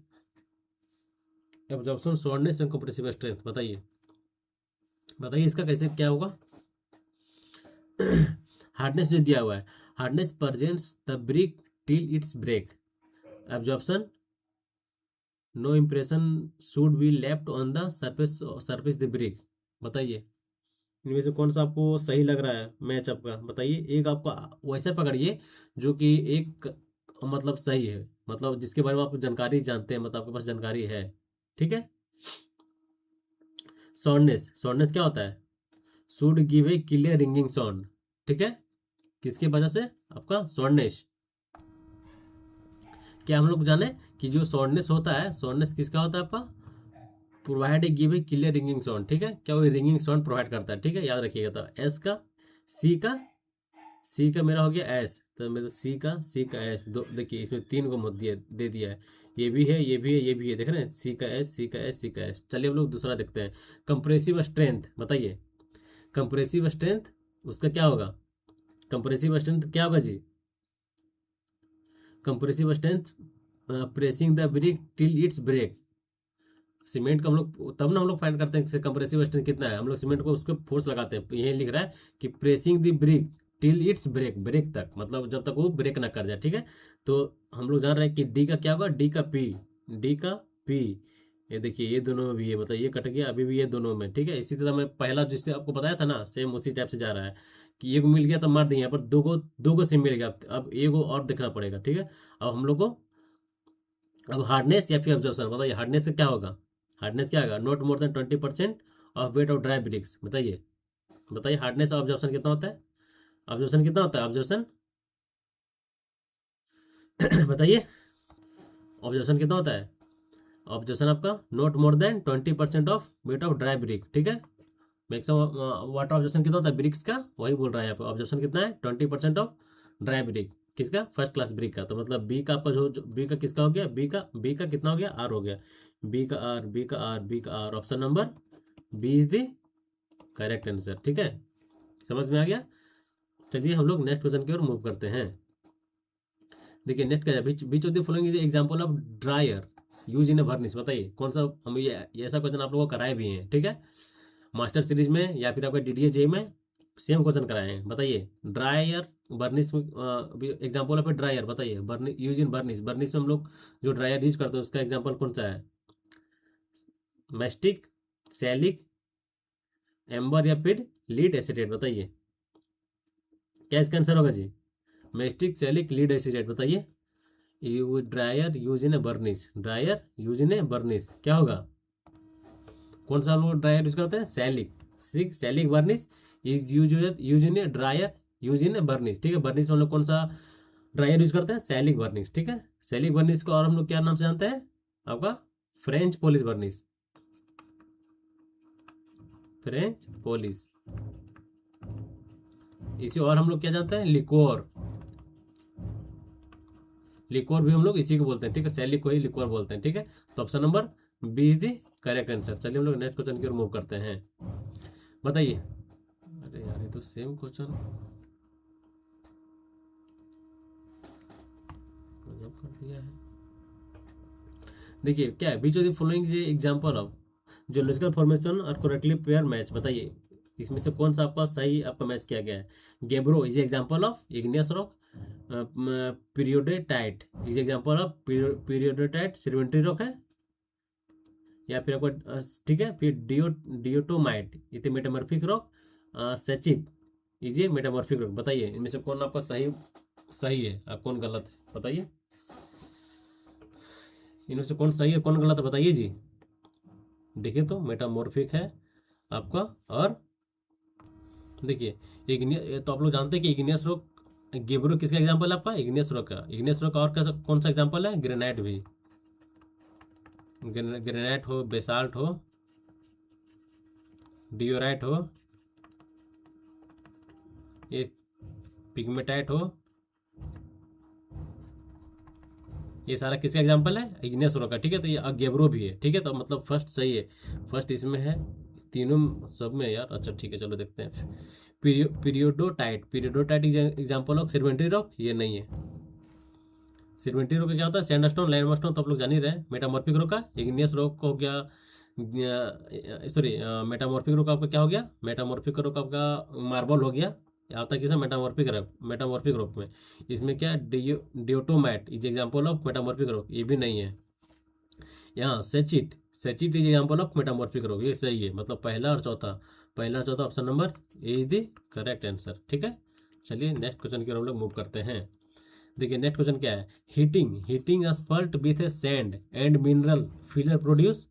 absorption, soundness and compressive strength, बताइए बताइए इसका कैसे क्या होगा। हार्डनेस जो दिया हुआ है, hardness presents the brick till its break, absorption no impression should be left on the surface the brick, बताइए इनमें से कौन सा आपको सही लग रहा है मैच आपका, बताइए। एक आपको वैसे पकड़िए जो कि एक मतलब सही है, मतलब जिसके बारे में आप जानकारी जानते हैं, मतलब आपके पास जानकारी है। ठीक है। साउंडनेस, साउंडनेस क्या होता है? Should give a clear ringing sound. ठीक है। किसकी वजह से? आपका साउंडनेस। क्या हम लोग जाने कि जो साउंडनेस होता है, साउंडनेस किसका होता है आपका? Provide a give a clear ringing sound. ठीक है, क्या वो रिंगिंग साउंड प्रोवाइड करता है? ठीक है, याद रखिएगा। तो एस का, सी का, सी का मेरा हो गया एस, तो मेरा सी का एस दो, देखिए इसमें तीन को मत दिया दे दिया है। ये भी है, ये भी है, ये भी है, देख रहे हैं, सी का एस, सी का एस, सी का एस। चलिए हम लोग दूसरा देखते हैं। कंप्रेसिव स्ट्रेंथ, बताइए। कंप्रेसिव स्ट्रेंथ उसका क्या होगा? कंप्रेसिव स्ट्रेंथ क्या होगा जी? Compressive strength pressing the brick till its break. Cement को हम लोग तब ना हम लोग फाइंड करते हैं कि कंप्रेसिव स्ट्रेंथ कितना है। हम लोग सीमेंट को उसको फोर्स लगाते हैं, यही लिख रहा है कि pressing the brick till its break, break तक, मतलब जब तक वो ब्रेक ना कर जाए। ठीक है। तो हम लोग जान रहे हैं कि डी का क्या होगा? डी का पी, डी का पी। ये देखिए ये दोनों में भी है, मतलब ये कट गया, अभी भी ये दोनों में। ठीक है। इसी तरह मैं पहला जिससे आपको बताया था ना, सेम उसी टाइप से जा रहा है कि एक मिल गया तो मार देंगे, यहाँ पर दो को सेम मिल गया, अब एक और देखना पड़ेगा। ठीक है। अब हम लोग को अब हार्डनेस या फिर ऑब्जर्वेशन, बताइए हार्डनेस से क्या होगा? हार्डनेस क्या होगा? Not more than 20% of weight of dry bricks. बताइए, बताइए हार्डनेस और ऑब्जर्वेशन कितना होता है? ऑब्जर्वेशन कितना होता है? ऑब्जर्वेशन बताइए, ऑब्जर्वेशन कितना होता है? ऑब्जर्वेशन आपका not more than 20% of weight of dry brick. ठीक है। मैक्सिमम वाटर ऑब्जर्वेशन कितना होता है ब्रिक्स का? वही बोल रहा है यहाँ पे। ऑब्जर्वेशन कितना है? 20% ऑफ ड्राई ब्रिक। किसका? फर्स्ट क्लास ब्रिक का। तो मतलब बी का आपका बी का किसका हो गया? बी का कितना हो गया? आर हो गया। बी का आर, बी का आर, बी का R. Option number B is the correct answer. ठीक है, समझ में आ गया। चलिए हम लोग नेक्स्ट क्वेश्चन की ओर मूव करते हैं। देखिए नेक्स्ट क्या है? Which of the following is example of drier use in a varnish. बताइए कौन सा? हम ये ऐसा क्वेश्चन आप लोगों को कराए भी हैं। ठीक है, मास्टर सीरीज में या फिर आपका डीडीए जे में सेम क्वेश्चन कराए हैं। बताइए ड्रायर बर्निश में एग्जांपल ऑफ ए ड्रायर। बताइए burnish use in burnish, burnish में हम लोग जो ड्रायर यूज करते हैं उसका एग्जांपल कौन सा है? मैस्टिक, सैलिक, एम्बर या फिर लीड एसिटेट। बताइए क्या इसका आंसर होगा जी? Mastic, shellac, lead acetate. बताइए। You drier use in a varnish, drier use in a varnish क्या होगा? कौन सा हम लोग ड्रायर यूज करते हैं? Shellac. Shellac varnish is use in a drier use in a varnish. ठीक है, बर्निश में हम लोग कौन सा ड्रायर यूज करते हैं? सैलिक बर्निश। ठीक है, सैलिक बर्निश को और हम लोग क्या नाम से जानते हैं? आपका French polish burnish, French polish. इसी और हम लोग क्या जानते हैं? लिकोर, लिकोर भी हम लोग इसी को बोलते हैं। ठीक है, सैलिक को ही लिकोर बोलते हैं। ठीक है, तो option number B is the correct answer. चलिए हम लोग नेक्स्ट क्वेश्चन की ओर मूव करते हैं। बताइए, अरे यार ये तो सेम क्वेश्चन गजब कर दिया है। देखिए क्या है? Which of the following example of geological formation और करेक्टली पेयर मैच। बताइए इसमें से कौन सा आपका सही आपका मैच किया गया है? Gabbro is example of igneous rock, peridotite is example of peridotite sedimentary rock है, या फिर आपका ठीक है, फिर डियोटोमाइट इतने metamorphic rock, schist is a metamorphic rock. बताइए इनमें से कौन आपका सही सही है और कौन गलत है? बताइए इनमें से कौन सही है कौन गलत है? बताइए जी। देखिए तो मेटामॉर्फिक है आपका, और देखिए इग्नियस, तो आप लोग जानते हैं कि इग्नियस रॉक, गेब्रो किसका एग्जांपल है? आपका इग्नियस रॉक का। इग्नियस रॉक का और कौन सा एग्जांपल है? ग्रेनाइट भी, ग्रेनाइट हो, बेसाल्ट हो, डियोराइट हो, ये पिग्मेटाइट हो, ये सारा किसका एग्जांपल है? इग्नियस रॉक का। ठीक है, तो ये गेब्रो भी है। ठीक है, तो मतलब फर्स्ट सही है, फर्स्ट इसमें है, तीनों सब में यार। अच्छा ठीक है, चलो देखते हैं। पीरियोडोटाइट, पीरियोडोटाइट एग्जांपल ऑफ सेडिमेंट्री रॉक, ये नहीं है। सेडिमेंट्री रॉक क्या होता है? सैंडस्टोन, लाइमस्टोन, तो आप लोग जान ही रहे हैं। मेटामॉर्फिक रॉक का इग्नियस रॉक हो गया, सॉरी मेटामॉर्फिक रॉक आपका क्या हो गया? मेटामॉर्फिक रॉक आपका मार्बल हो गया। आता है किसमें? मेटामॉर्फिक रॉक, मेटामॉर्फिक रॉक में। इसमें क्या? Diatomite is example of metamorphic rock, ये भी नहीं है। यहाँ सेचिट, सच is example of metamorphic rock, ये सही है, मतलब पहला और चौथा option number A is the correct answer. ठीक है, चलिए नेक्स्ट क्वेश्चन की ओर हम लोग मूव करते हैं। देखिए नेक्स्ट क्वेश्चन क्या है, heating asphalt with A sand and mineral filler produce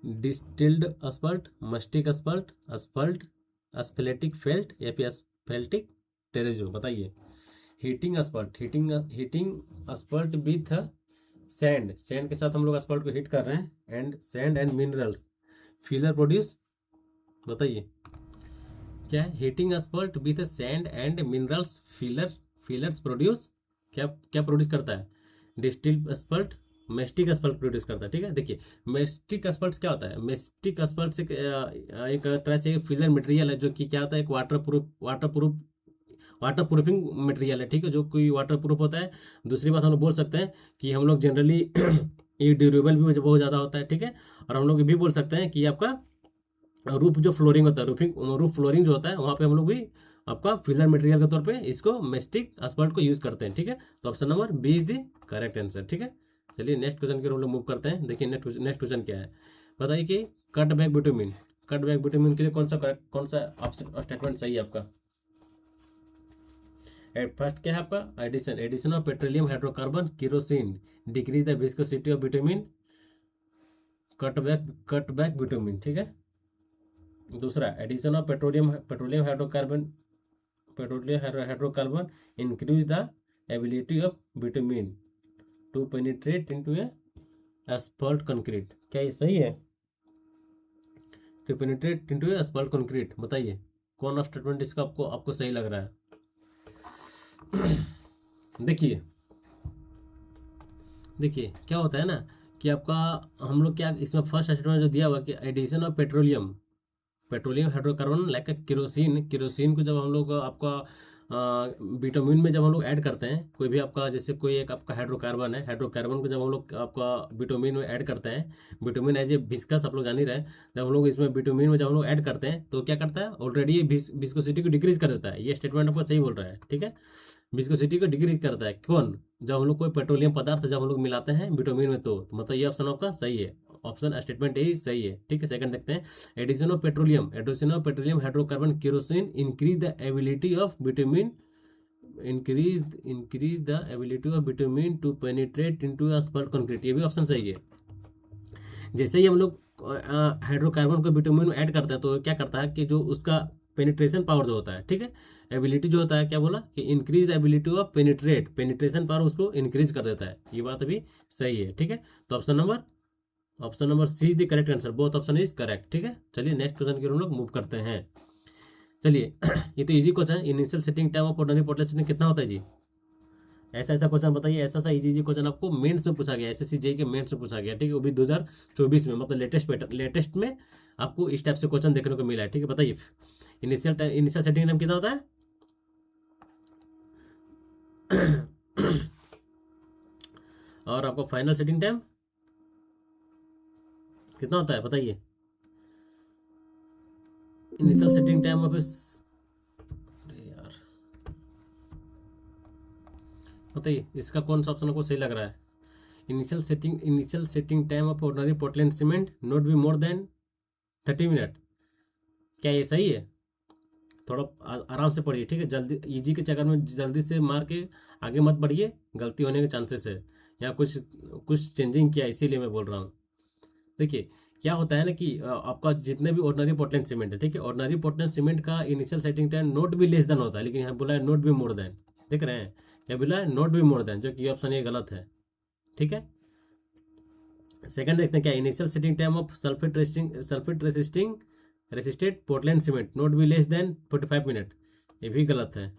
distilled asphalt, मस्टिक asphalt, asphalt asphaletic felt या फिर asphaletic टेरेजो, बताइए। हीटिंग asphalt विथ सैंड के साथ हम लोग asphalt को हीट कर रहे हैं, and sand and minerals filler produce, बताइए क्या है। Heating asphalt with sand and minerals fillers produce, क्या क्या प्रोड्यूस करता है, distilled asphalt, mastic asphalt produce करता है। ठीक है, देखिए मेस्टिक asphalt क्या होता है, मेस्टिक asphalt से एक तरह से फिलर मटेरियल है, जो कि क्या होता है, एक वाटर प्रूफिंग मटेरियल है। ठीक है, जो कोई वाटर प्रूफ होता है। दूसरी बात हम लोग बोल सकते हैं कि हम लोग जनरली ये ड्यूरेबल भी बहुत ज़्यादा होता है। ठीक है, और हम लोग ये भी बोल सकते हैं कि आपका रूफ जो फ्लोरिंग होता है, रूफ फ्लोरिंग जो होता है, वहाँ पे हम लोग भी आपका फिलर मटेरियल के तौर पे इसको मेस्टिक asphalt को यूज़ करते हैं। ठीक है, तो option number B is the correct answer. ठीक है, चलिए नेक्स्ट क्वेश्चन की हम लोग मूव करते हैं। देखिए नेक्स्ट क्वेश्चन क्या है, बताइए कि कट बैक बिटुमिन के लिए कौन सा स्टेटमेंट सही है आपका। फर्स्ट क्या है आपका, addition of petroleum hydrocarbon kerosene decrease the viscosity of bitumen, cut back bitumen. ठीक है, दूसरा addition of petroleum hydrocarbon increase the ability of bitumen to penetrate into a asphalt concrete, क्या ये सही है, to penetrate into a asphalt concrete, बताइए कौन statement इसका आपको सही लग रहा है। देखिए क्या होता है ना कि आपका हम लोग क्या इसमें फर्स्ट स्टेटमेंट जो दिया हुआ कि addition of petroleum hydrocarbon like kerosene को जब हम लोग आपका बिटुमिन में जब हम लोग ऐड करते हैं, कोई भी आपका जैसे कोई एक आपका हाइड्रोकार्बन है, हाइड्रोकार्बन को जब हम लोग आपका बिटुमिन में ऐड करते हैं, बिटुमिन एज ए विस्कस आप लोग जान ही रहे हैं, जब हम लोग इसमें बिटुमिन में जब हम लोग ऐड करते हैं तो क्या करता है, ऑलरेडी ये विस्कोसिटी को डिक्रीज कर देता है। ये स्टेटमेंट आपको सही बोल रहा है। ठीक है, विस्कोसिटी को डिक्रीज करता है कौन, जब हम लोग कोई पेट्रोलियम पदार्थ जब हम लोग मिलाते हैं बिटुमिन में, तो मतलब ये ऑप्शन आपका सही है, ऑप्शन स्टेटमेंट ए सही है। ठीक है, सेकंड देखते हैं, addition of petroleum hydrocarbon kerosene increase the ability of bitumen to penetrate into asphalt concrete, ये भी ऑप्शन सही है। जैसे ही हम लोग हाइड्रोकार्बन को बिटुमिन में ऐड करते हैं तो क्या करता है कि जो उसका पेनिट्रेशन पावर जो होता है, ठीक है, एबिलिटी जो होता है, क्या बोला कि increase the ability of penetration power उसको इंक्रीज कर देता है। ये बात अभी सही है। ठीक है, तो option number C is the correct answer, both option is correct. ठीक है, चलिए नेक्स्ट क्वेश्चन की हम लोग मूव करते हैं। चलिए ये तो इजी क्वेश्चन है, initial setting time of ordinary portal setting कितना होता है जी, ऐसा क्वेश्चन बताइए। ऐसा इजी क्वेश्चन आपको मेंस में पूछा गया, एसएससी जेईई के मेंस में पूछा गया। ठीक है, वो भी 2024 में, मतलब लेटेस्ट में आपको इस टाइप से क्वेश्चन देखने को मिला है। ठीक है, बताइए इनिशियल सेटिंग टाइम कितना होता है और आपको फाइनल सेटिंग टाइम कितना होता है, बताइए। इनिशियल सेटिंग टाइम ऑफ यार बताइए इसका कौन सा ऑप्शन आपको सही लग रहा है। Initial setting time of ordinary Portland cement not be more than 30 minute, क्या ये सही है। थोड़ा आराम से पढ़िए। ठीक है, जल्दी इजी के चक्कर में जल्दी से मार के आगे मत बढ़िए, गलती होने के चांसेस है, या कुछ चेंजिंग किया इसीलिए मैं बोल रहा हूँ। देखिए क्या होता है ना कि आपका जितने भी ऑर्डिनरी पोर्टलैंड सीमेंट है, ठीक है, ऑर्डिनरी पोर्टलैंड सीमेंट का initial setting time not be less than होता है, लेकिन यहाँ बोला है नॉट बी मोर देन, देख रहे हैं क्या बोला है, नॉट बी मोर देन, जो कि ऑप्शन ये गलत है। ठीक है, सेकंड देखते हैं क्या, initial setting time of sulphate resisted Portland cement not be less than 45 minute, ये भी गलत है।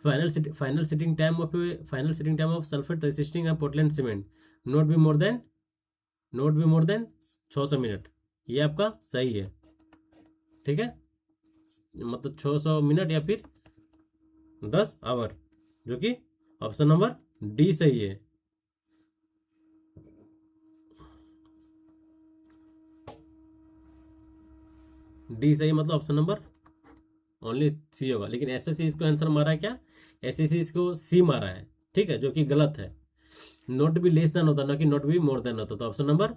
Final setting time of sulphate resisting Portland cement not be more than 600 minute, ये आपका सही है। ठीक है, मतलब 600 मिनट या फिर 10 आवर, जो कि ऑप्शन नंबर डी सही है। डी सही, मतलब ऑप्शन नंबर ओनली सी होगा, लेकिन एसएससी इसको आंसर मारा है क्या, एसएससी इसको सी मारा है। ठीक है, जो कि गलत है। नॉट बी लेस देन होता, ना कि नॉट बी मोर देन होता। तो option number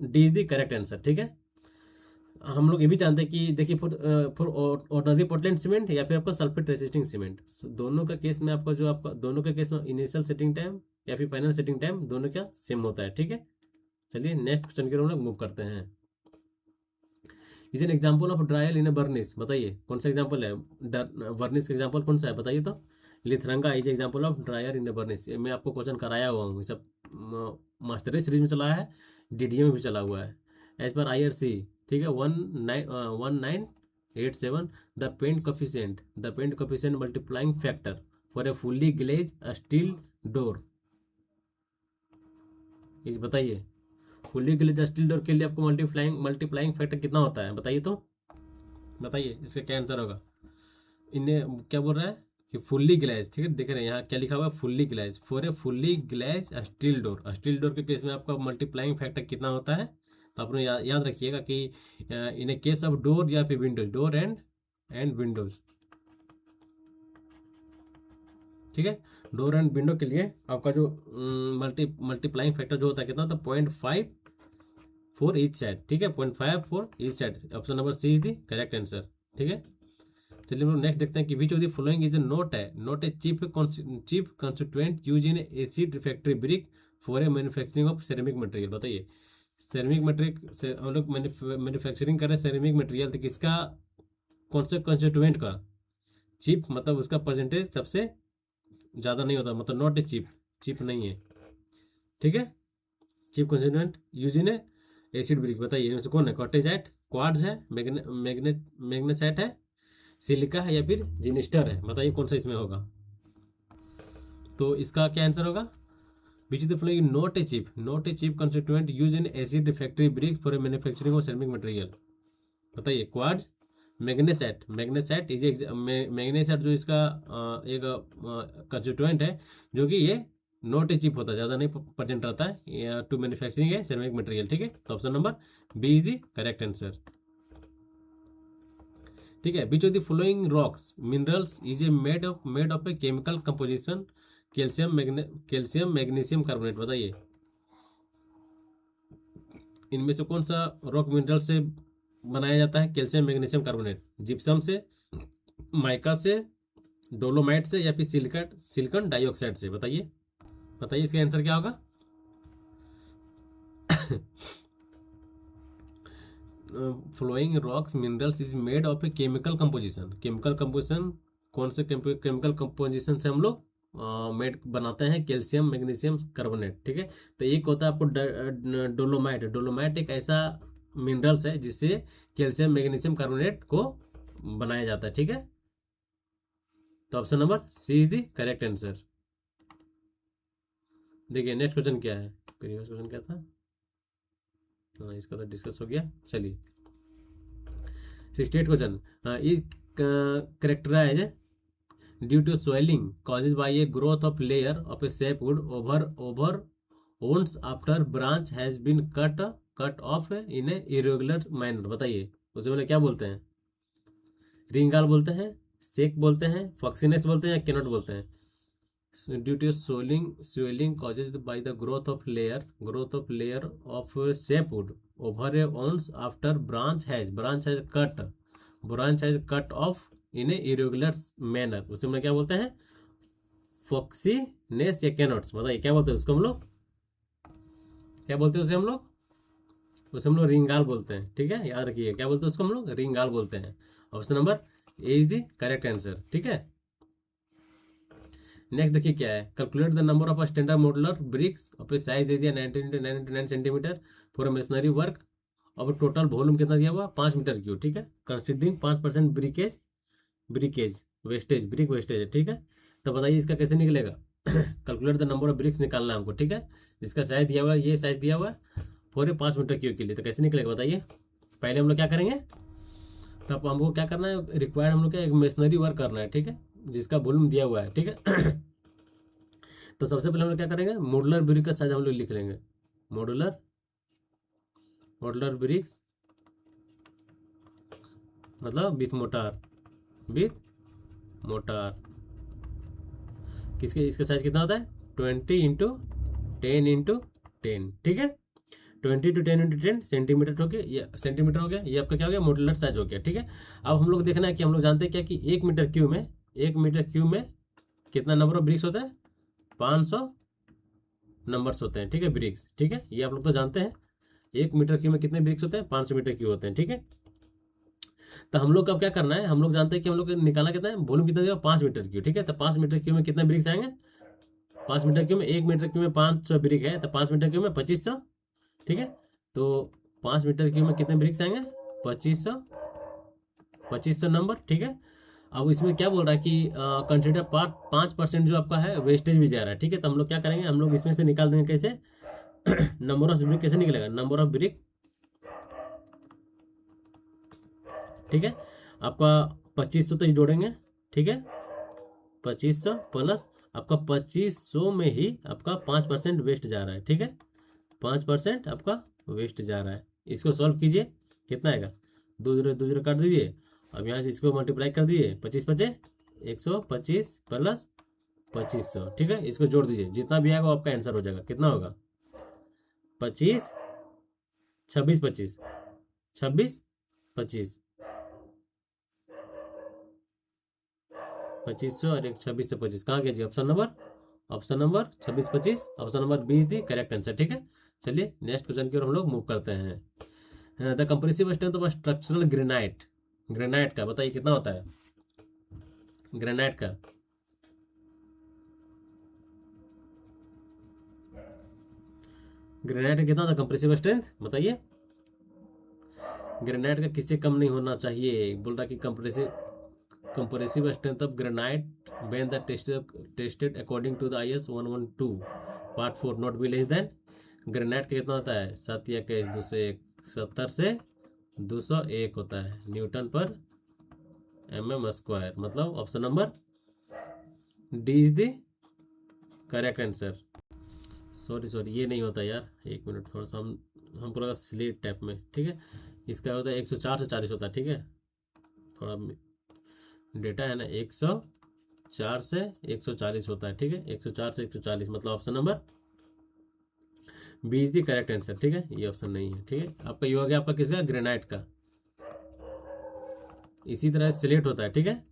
D is the correct answer. ठीक है, हम लोग ये भी जानते हैं कि देखिए फॉर ऑर्डिनरी पोर्टलैंड सीमेंट या फिर आपका सल्फेट रेसिस्टिंग सीमेंट, दोनों का केस में आपका जो आपका दोनों के केस में इनिशियल सेटिंग टाइम या फिर फाइनल सेटिंग टाइम दोनों क्या सेम होता है। ठीक है, चलिए नेक्स्ट क्वेश्चन की ओर हम लोग मूव करते हैं। Is an example of drier in a varnish, बताइए कौन सा एग्जाम्पल है, वर्निश का एग्जाम्पल कौन सा है बताइए तो। Litharge is example of drier in a varnish, मैं आपको क्वेश्चन कराया हुआ हूँ, ये सब मास्टरी सीरीज में चला है, डीडीए में भी चला हुआ है। एज पर IRC, ठीक है, 1987, the paint coefficient multiplying factor for a fully glaze steel door, इस बताइए फुल्ली ग्लेज स्टील डोर के लिए आपको मल्टीप्लाइंग फैक्टर कितना होता है बताइए तो, बताइए इसका क्या आंसर होगा। इन्हें क्या बोल रहा है कि फुल्ली ग्लेज, ठीक है, देख रहे हैं यहाँ क्या लिखा हुआ है, fully glaze for a fully glaze steel door, steel door के केस में आपका मल्टीप्लाइंग फैक्टर कितना होता है। तो आपने याद रखिएगा कि इन ए केस ऑफ डोर या फिर विंडोज, डोर एंड विंडोज, ठीक है, डोर एंड विंडो के लिए आपका जो मल्टीप्लाइंग फैक्टर जो होता है कितना होता है, 0.5 फॉर ईच साइड। ठीक है, 0.5 for each side. Option number C is the correct answer. ठीक है, चलिए हम लोग नेक्स्ट देखते हैं कि which of the following is not a cheap constituent use in acid refractory brick for a manufacturing of ceramic material, बताइए ceramic material से हम लोग मैन्युफैक्चरिंग कर रहे हैं सेरेमिक मटेरियल, तो किसका कौन से कंस्टिट्यूएंट का चीप, मतलब उसका परसेंटेज सबसे ज़्यादा नहीं होता, मतलब नॉट ए चीप नहीं है। ठीक है, cheap constituent use in acid brick, बताइए इनमें से कौन है, कॉटेजाइट, क्वार्ट्ज है, मैग्नेसाइट है, सिलिका है या फिर जिनिस्टर है, बताइए कौन सा इसमें होगा। तो इसका क्या आंसर होगा, which is the following not a cheap constituent use in acid refractory brick for manufacturing of ceramic material, बताइए क्वार्ट्ज, मैग्नेसाइट इज मैग्नेसाइट जो इसका एक कंस्टिट्यूएंट है जो कि ये नॉट ए चिप होता है, ज़्यादा नहीं परसेंट रहता है टू मैन्युफैक्चरिंग है सेरेमिक मटेरियल। ठीक है, तो option number B is the correct answer. ठीक है, which of the following rocks minerals is a made of a chemical composition, calcium magnesium carbonate, बताइए इनमें से कौन सा रॉक मिनरल से बनाया जाता है कैल्शियम मैग्नीशियम कार्बोनेट, जिप्सम से, माइका से, डोलोमाइट से या फिर सिलिकॉन डाइऑक्साइड से, बताइए इसका आंसर क्या होगा। Following rocks minerals is made of a chemical composition कौन से केमिकल कंपोजिशन से हम लोग मेड बनाते हैं, कैल्शियम मैग्नीशियम कार्बोनेट। ठीक है, तो एक होता है आपको डोलोमाइट एक ऐसा मिनरल्स है जिससे कैल्शियम मैग्नीशियम कार्बोनेट को बनाया जाता है। ठीक है, तो option number C is the correct answer. देखिए नेक्स्ट क्वेश्चन क्या है, प्रीवियस क्वेश्चन क्या था, हाँ इसका तो डिस्कस हो गया। चलिए 68 question, is characterize due to swelling causes by a growth of layer of a sapwood over ones after branch has been cut off in a irregular manner, बताइए उसे बोले क्या बोलते हैं, रिंगाल बोलते हैं, सेक बोलते हैं, फॉक्सीनेस बोलते हैं या कैनोट बोलते हैं। Due to swelling caused by the growth of layer of sapwood over a ons after branch has cut off in a irregular manner, उसे हम क्या बोलते हैं, फॉक्सीनेस या कैनोट्स, बताइए क्या बोलते हैं उसको हम लोग, क्या बोलते हैं उसे हम लोग रिंगाल बोलते हैं। ठीक है, याद रखिए क्या बोलते हैं उसको हम लोग, रिंगाल बोलते हैं। Option number A is the correct answer. ठीक है, नेक्स्ट देखिए क्या है, calculate the number of standard modular bricks of a size दे दिया 19 सेंटीमीटर फॉर मशीनरी वर्क, और टोटल वॉल्यूम कितना दिया हुआ 5 मीटर क्यूब। ठीक है, कंसिडरिंग 5% ब्रिक वेस्टेज है। ठीक है, तो बताइए इसका कैसे निकलेगा, calculate the number of BRICS निकालना है हमको। ठीक है, इसका साइज दिया हुआ है, ये साइज दिया हुआ है फॉर 5 मीटर क्यूब के लिए, तो कैसे निकलेगा बताइए। पहले हम लोग क्या करेंगे, तो हमको क्या करना है, रिक्वायर्ड हम लोग क्या एक मशीनरी वर्क करना है। ठीक है, जिसका वॉल्यूम दिया हुआ है। ठीक है, तो सबसे पहले हम लोग क्या करेंगे, मॉडुलर ब्रिक का साइज हम लोग लिख लेंगे, मॉडुलर ब्रिक्स मतलब विथ मोटार किसके इसका साइज कितना होता है 20 × 10 × 10, ठीक है। 20 × 10 × 10 सेंटीमीटर हो गया, ये सेंटीमीटर हो गया, ये आपका क्या हो गया, मॉड्यूलर साइज हो गया, ठीक है। अब हम लोग देखना है कि हम लोग जानते हैं क्या कि 1 मीटर क्यूब में कितना नंबर ऑफ ब्रिक्स होता है, 500 नंबर्स होते हैं, ठीक है, ब्रिक्स, ठीक है, ये आप लोग तो जानते हैं। 1 मीटर क्यूब में कितने ब्रिक्स होते हैं, 500 मीटर क्यूब होते हैं, ठीक है। तो हम लोग का क्या करना है, हम लोग जानते हैं कि हम लोग निकालना कितना है, वॉल्यूम कितना देगा, 5 मीटर क्यूब, ठीक है। तो 5 मीटर क्यूब में कितने ब्रिक्स आएंगे, 5 मीटर क्यूब में 1 मीटर क्यूब में 500 ब्रिक है, तो 5 मीटर क्यूब में 2500, ठीक है। तो 5 मीटर क्यूब में कितने ब्रिक्स आएंगे, 2500 नंबर, ठीक है। अब इसमें क्या बोल रहा है कि कंसिडर पार्ट 5% जो आपका है वेस्टेज भी जा रहा है, ठीक है। तो हम लोग क्या करेंगे, हम लोग इसमें से निकाल देंगे कैसे नंबर ऑफ ब्रिक कैसे निकलेगा, नंबर ऑफ ब्रिक, ठीक है। आपका 2500 तो ही जोड़ेंगे, ठीक है, 2500 प्लस आपका 2500 में ही आपका 5% वेस्ट जा रहा है, ठीक है, 5% आपका वेस्ट जा रहा है। इसको सॉल्व कीजिए, कितना आएगा, 2 0 काट दीजिए, अब यहाँ से इसको मल्टीप्लाई कर दीजिए, 25 × 5 125 प्लस 2500, ठीक है। इसको जोड़ दीजिए, जितना भी आएगा वो आपका आंसर हो जाएगा, कितना होगा, 25 26 25 26 25 2500 और एक 26 से 25 कहाँ गया जी, option number 26 25, option number 20 the correct answer, ठीक है। चलिए नेक्स्ट क्वेश्चन की ओर हम लोग मूव करते हैं। The compressive strength of structural granite का बताइए कितना होता है, ग्रेनाइट का कितना होता है कंप्रेसिव स्ट्रेंथ बताइए। ग्रेनाइट का किससे कम नहीं होना चाहिए, बोल रहा कि compressive strength of granite when the tested according to the IS 112 part 4 not be less than, granite का कितना होता है, 7 या 201 70 से 201 होता है न्यूटन पर mm², मतलब option number D is the correct answer. Sorry ये नहीं होता यार, एक मिनट, थोड़ा सा हमको लगा स्लेट टाइप में, ठीक है। इसका होता है 104 से 40 होता है, ठीक है, थोड़ा डेटा है ना, 104 से 140 होता है, ठीक है, 104 से 140, मतलब option number B is the correct answer, ठीक है, ये ऑप्शन नहीं है, ठीक है। आपका ये हो गया आपका किसका, ग्रेनाइट का। इसी तरह स्लेट होता है, ठीक है,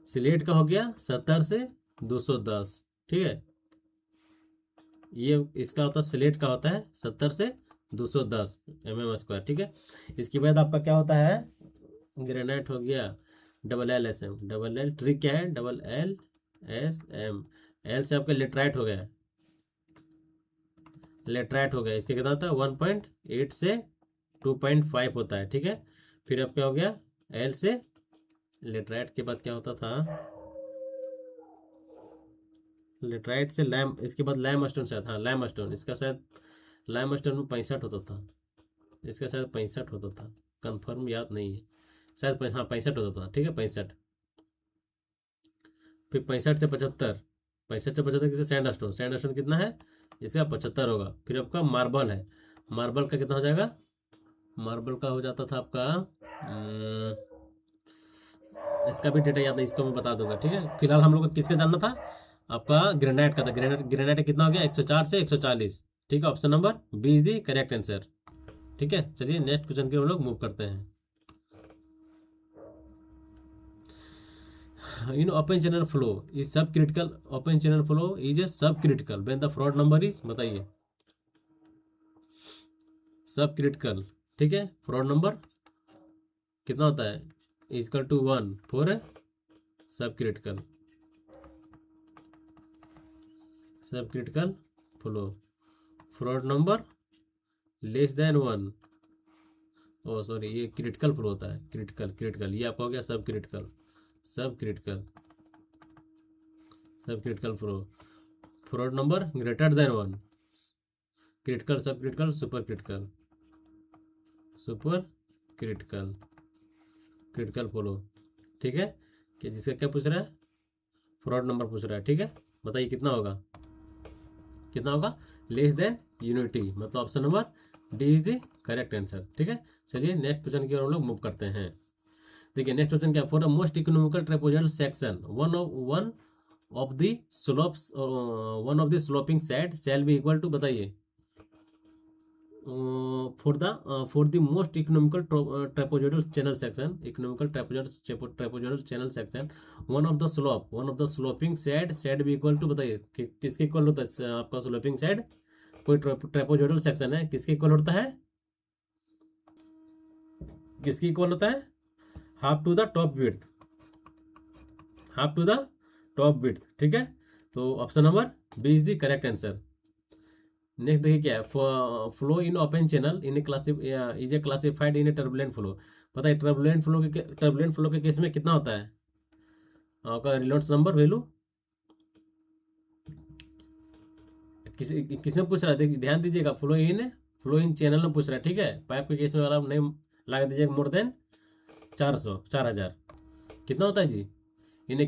स्लेट का हो गया 70 से 210, ठीक है, ये इसका होता है, स्लेट का होता है 70 से 210 mm², ठीक है। इसके बाद आपका क्या होता है, ग्रेनाइट हो गया LLSM, डबल एल ट्रिक क्या है, LLSM, एल से आपका लेटराइट हो गया, इसके कितना होता है 1.8 से 2.5 होता है, ठीक है। फिर अब क्या हो गया, एल से लेटराइट के बाद क्या होता था, लेटराइट से लैम, इसके बाद लाइमस्टोन से था, लाइमस्टोन, इसका शायद लाइमस्टोन में 65 होता था, इसका शायद 65 होता था, कंफर्म याद नहीं है, शायद हाँ 65 होता था, ठीक है, 65। फिर 65 से 75, 65 से 75 किसे, सैंडस्टोन कितना है, इसका 75 होगा। फिर आपका मार्बल है, मार्बल का कितना हो जाएगा, मार्बल का हो जाता था आपका इसका भी डेटा याद नहीं, इसको मैं बता दूंगा, ठीक है। फिलहाल हम लोग को किसका जानना था, आपका ग्रेनाइट का था, ग्रेनाइट कितना हो गया, 104 से 140, ठीक है, option number B is the correct answer, ठीक है। चलिए नेक्स्ट क्वेश्चन की हम लोग मूव करते हैं। Open channel flow is sub critical, open channel flow is a sub critical when the Froude number is, बताइए, सब क्रिटिकल, ठीक है, फ्रॉड नंबर कितना होता है, इक्वल टू 1 फॉर सब critical flow, fraud number less than 1, ओ sorry ये critical flow होता है, क्रिटिकल ये आपका हो गया सब critical flow, fraud number greater than 1, critical सब क्रिटिकल सुपर क्रिटिकल फ्लो, ठीक है। कि जिसका क्या पूछ रहा है, फ्रॉड नंबर पूछ रहा है, ठीक है। बताइए कितना होगा, लेस देन यूनिटी, मतलब option number D is the correct answer, ठीक है। चलिए नेक्स्ट क्वेश्चन की ओर हम लोग मूव करते हैं। देखिए नेक्स्ट क्वेश्चन क्या, for the most economical trapezoidal section of the slopes, one of the sloping side shall be equal to, बताइए, for the most economical trapezoidal channel section, economical trapezoidal channel section, one of the sloping side be equal to, बताइए किसके equal होता है आपका sloping side, कोई ट्रेपोजोइडल section है, किसके equal होता है, किसके इक्वल होता है, half to the top width, half to the top width, ठीक है। तो option number B is the correct answer. Next देखिए क्या है, flow in open channel in is a classified in a turbulent flow. पता है टर्बुलेंट फ्लो के case में कितना होता है आपका रेनॉल्ड्स नंबर वैल्यू, किसने पूछ रहा है, देखिए ध्यान दीजिएगा, फ्लो इन चैनल में पूछ रहा है, ठीक है। पाइप के केस में अगर आप नहीं लगा दीजिएगा मोर देन 4000 कितना होता है जी, in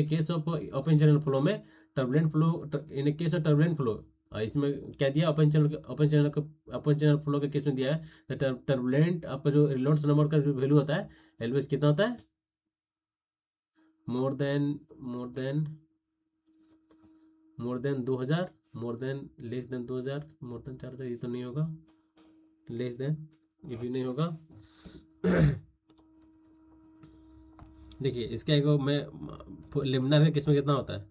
case of open channel flow में, turbulent flow, in case of turbulent flow, इसमें क्या दिया, ओपन चैनल फ्लो के केस में दिया है, टर्बुलेंट आपका जो रेनॉल्ड्स नंबर का जो वैल्यू होता है एलवेज कितना होता है, मोर than 2000, more than less than 2000, more than 4000, ये तो नहीं होगा, लेस देन ये भी नहीं होगा। देखिए इसका एक मैं लिमिनार के केस में कितना होता है,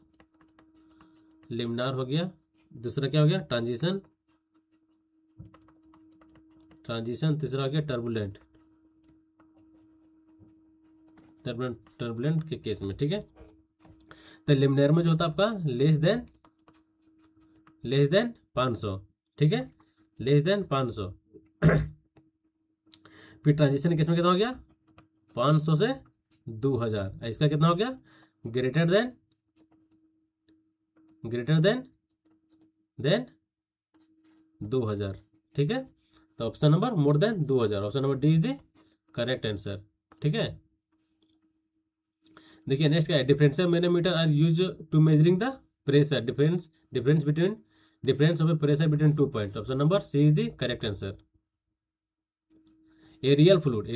लिमिनार हो गया, दूसरा क्या हो गया ट्रांजिशन, तीसरा हो गया टर्बुलेंट के केस में, ठीक है। तो लिमिनार में जो होता है आपका लेस देन 500, ठीक है, लेस देन 500। फिर ट्रांजिशन के केस में कितना हो गया 500 से 2000, इसका कितना हो गया ग्रेटर देन 2000, ठीक है। तो option number more than 2000, option number D is the correct answer, ठीक है। देखिए नेक्स्ट क्या है, differential manometer are use to measuring the pressure, difference of pressure between 2 point, option number C is the correct answer. A real fluid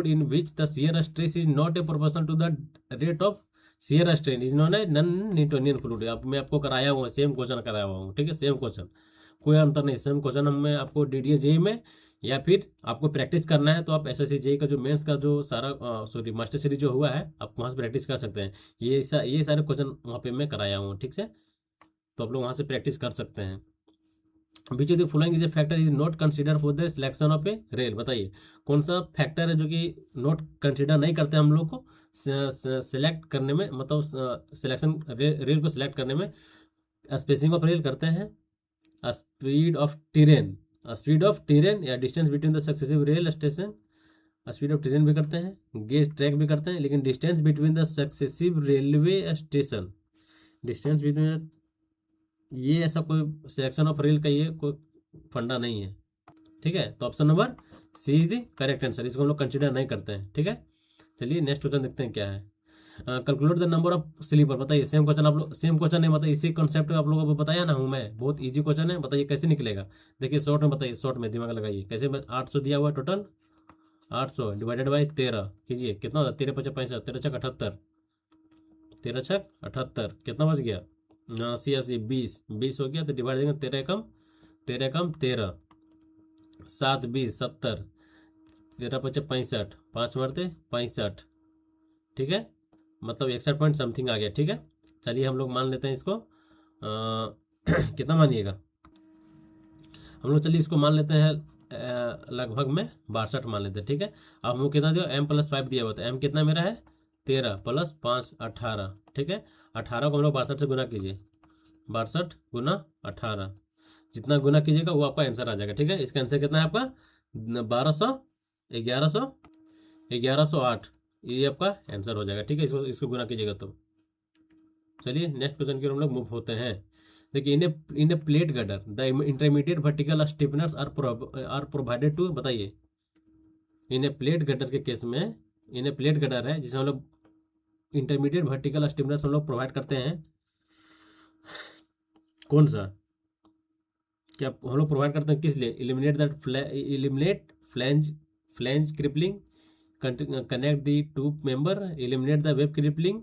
in which the shear stress is not a proportional to the rate of shear strain is known as non-Newtonian fluid। अब मैं आपको कराया हुआ same question कराया हुआ हूँ, ठीक है, सेम क्वेश्चन, कोई अंतर नहीं, सेम क्वेश्चन मैं आपको DDA जेई में, या फिर आपको प्रैक्टिस करना है तो आप SSC जेई का जो मेंस का जो सारा सॉरी मास्टर सीरीज जो हुआ है आप वहाँ से प्रैक्टिस कर सकते हैं, ये सारे क्वेश्चन वहाँ पे मैं कराया हूँ, ठीक से, तो आप लोग वहाँ से प्रैक्टिस कर सकते हैं। विच of the following is A factor is not consider for the selection of A rail, बताइए कौन सा फैक्टर है जो कि नॉट कंसीडर नहीं करते हम लोग को सिलेक्ट करने में, मतलब सिलेक्शन रेल को सिलेक्ट करने में। स्पेसिंग ऑफ रेल करते हैं, स्पीड ऑफ टेरेन या distance between the successive rail station, speed of terrain भी करते हैं, गेज ट्रैक भी करते हैं, लेकिन distance between the successive railway station, distance between, ये ऐसा कोई सिलेक्शन ऑफ रेल का ये कोई फंडा नहीं है, ठीक है। तो option number C is the correct answer, इसको हम लोग कंसिडर नहीं करते हैं, ठीक है। चलिए नेक्स्ट क्वेश्चन देखते हैं क्या है, calculate the number of sleeper, बताइए सेम क्वेश्चन, आप लोग सेम क्वेश्चन है, बताइए इसी कॉन्सेप्ट आप लोगों को बताया ना हूँ मैं, बहुत इजी क्वेश्चन है, बताइए कैसे निकलेगा। देखिए शॉर्ट में बताइए, शॉर्ट में दिमाग लगाइए कैसे, 800 दिया हुआ टोटल, 800 डिवाइडेड बाई 13 कीजिए, कितना होता है, 13 5 65, 13 छक 78, 13 छक 78, कितना बच गया 80 20 हो गया, तो डिवाइड देंगे 13 एकम 13, 7 20 70, 13 5 65, 5 मारते 65, ठीक है, मतलब 61 पॉइंट समथिंग आ गया, ठीक है। चलिए हम लोग मान लेते हैं इसको कितना मानिएगा हम लोग, चलिए इसको मान लेते हैं लगभग में 62 मान लेते हैं, ठीक है। अब हम लोग कितना दिया, m+5 दिया हुआ था, m कितना मेरा है 13 + 5 18, ठीक है। 18 को हम लोग 62 से गुना कीजिए, 62 × 18, जितना गुना कीजिएगा वो आपका आंसर आ जाएगा, ठीक है। इसका आंसर कितना है आपका 1108, ये आपका आंसर हो जाएगा, ठीक है। इसको गुना कीजिएगा तो। चलिए नेक्स्ट क्वेश्चन की ओर हम लोग मूव होते हैं। देखिए in a plate girder the intermediate vertical stiffeners are provided to, बताइए इन ए प्लेट गटर के केस में, इन ए प्लेट गटर है जिसमें हम लोग इंटरमीडिएट वर्टिकल स्टिफनर्स हम लोग प्रोवाइड करते हैं, कौन सा, क्या हम लोग प्रोवाइड करते हैं किस लिए, eliminate flange crippling, connect the two member, eliminate the web crippling,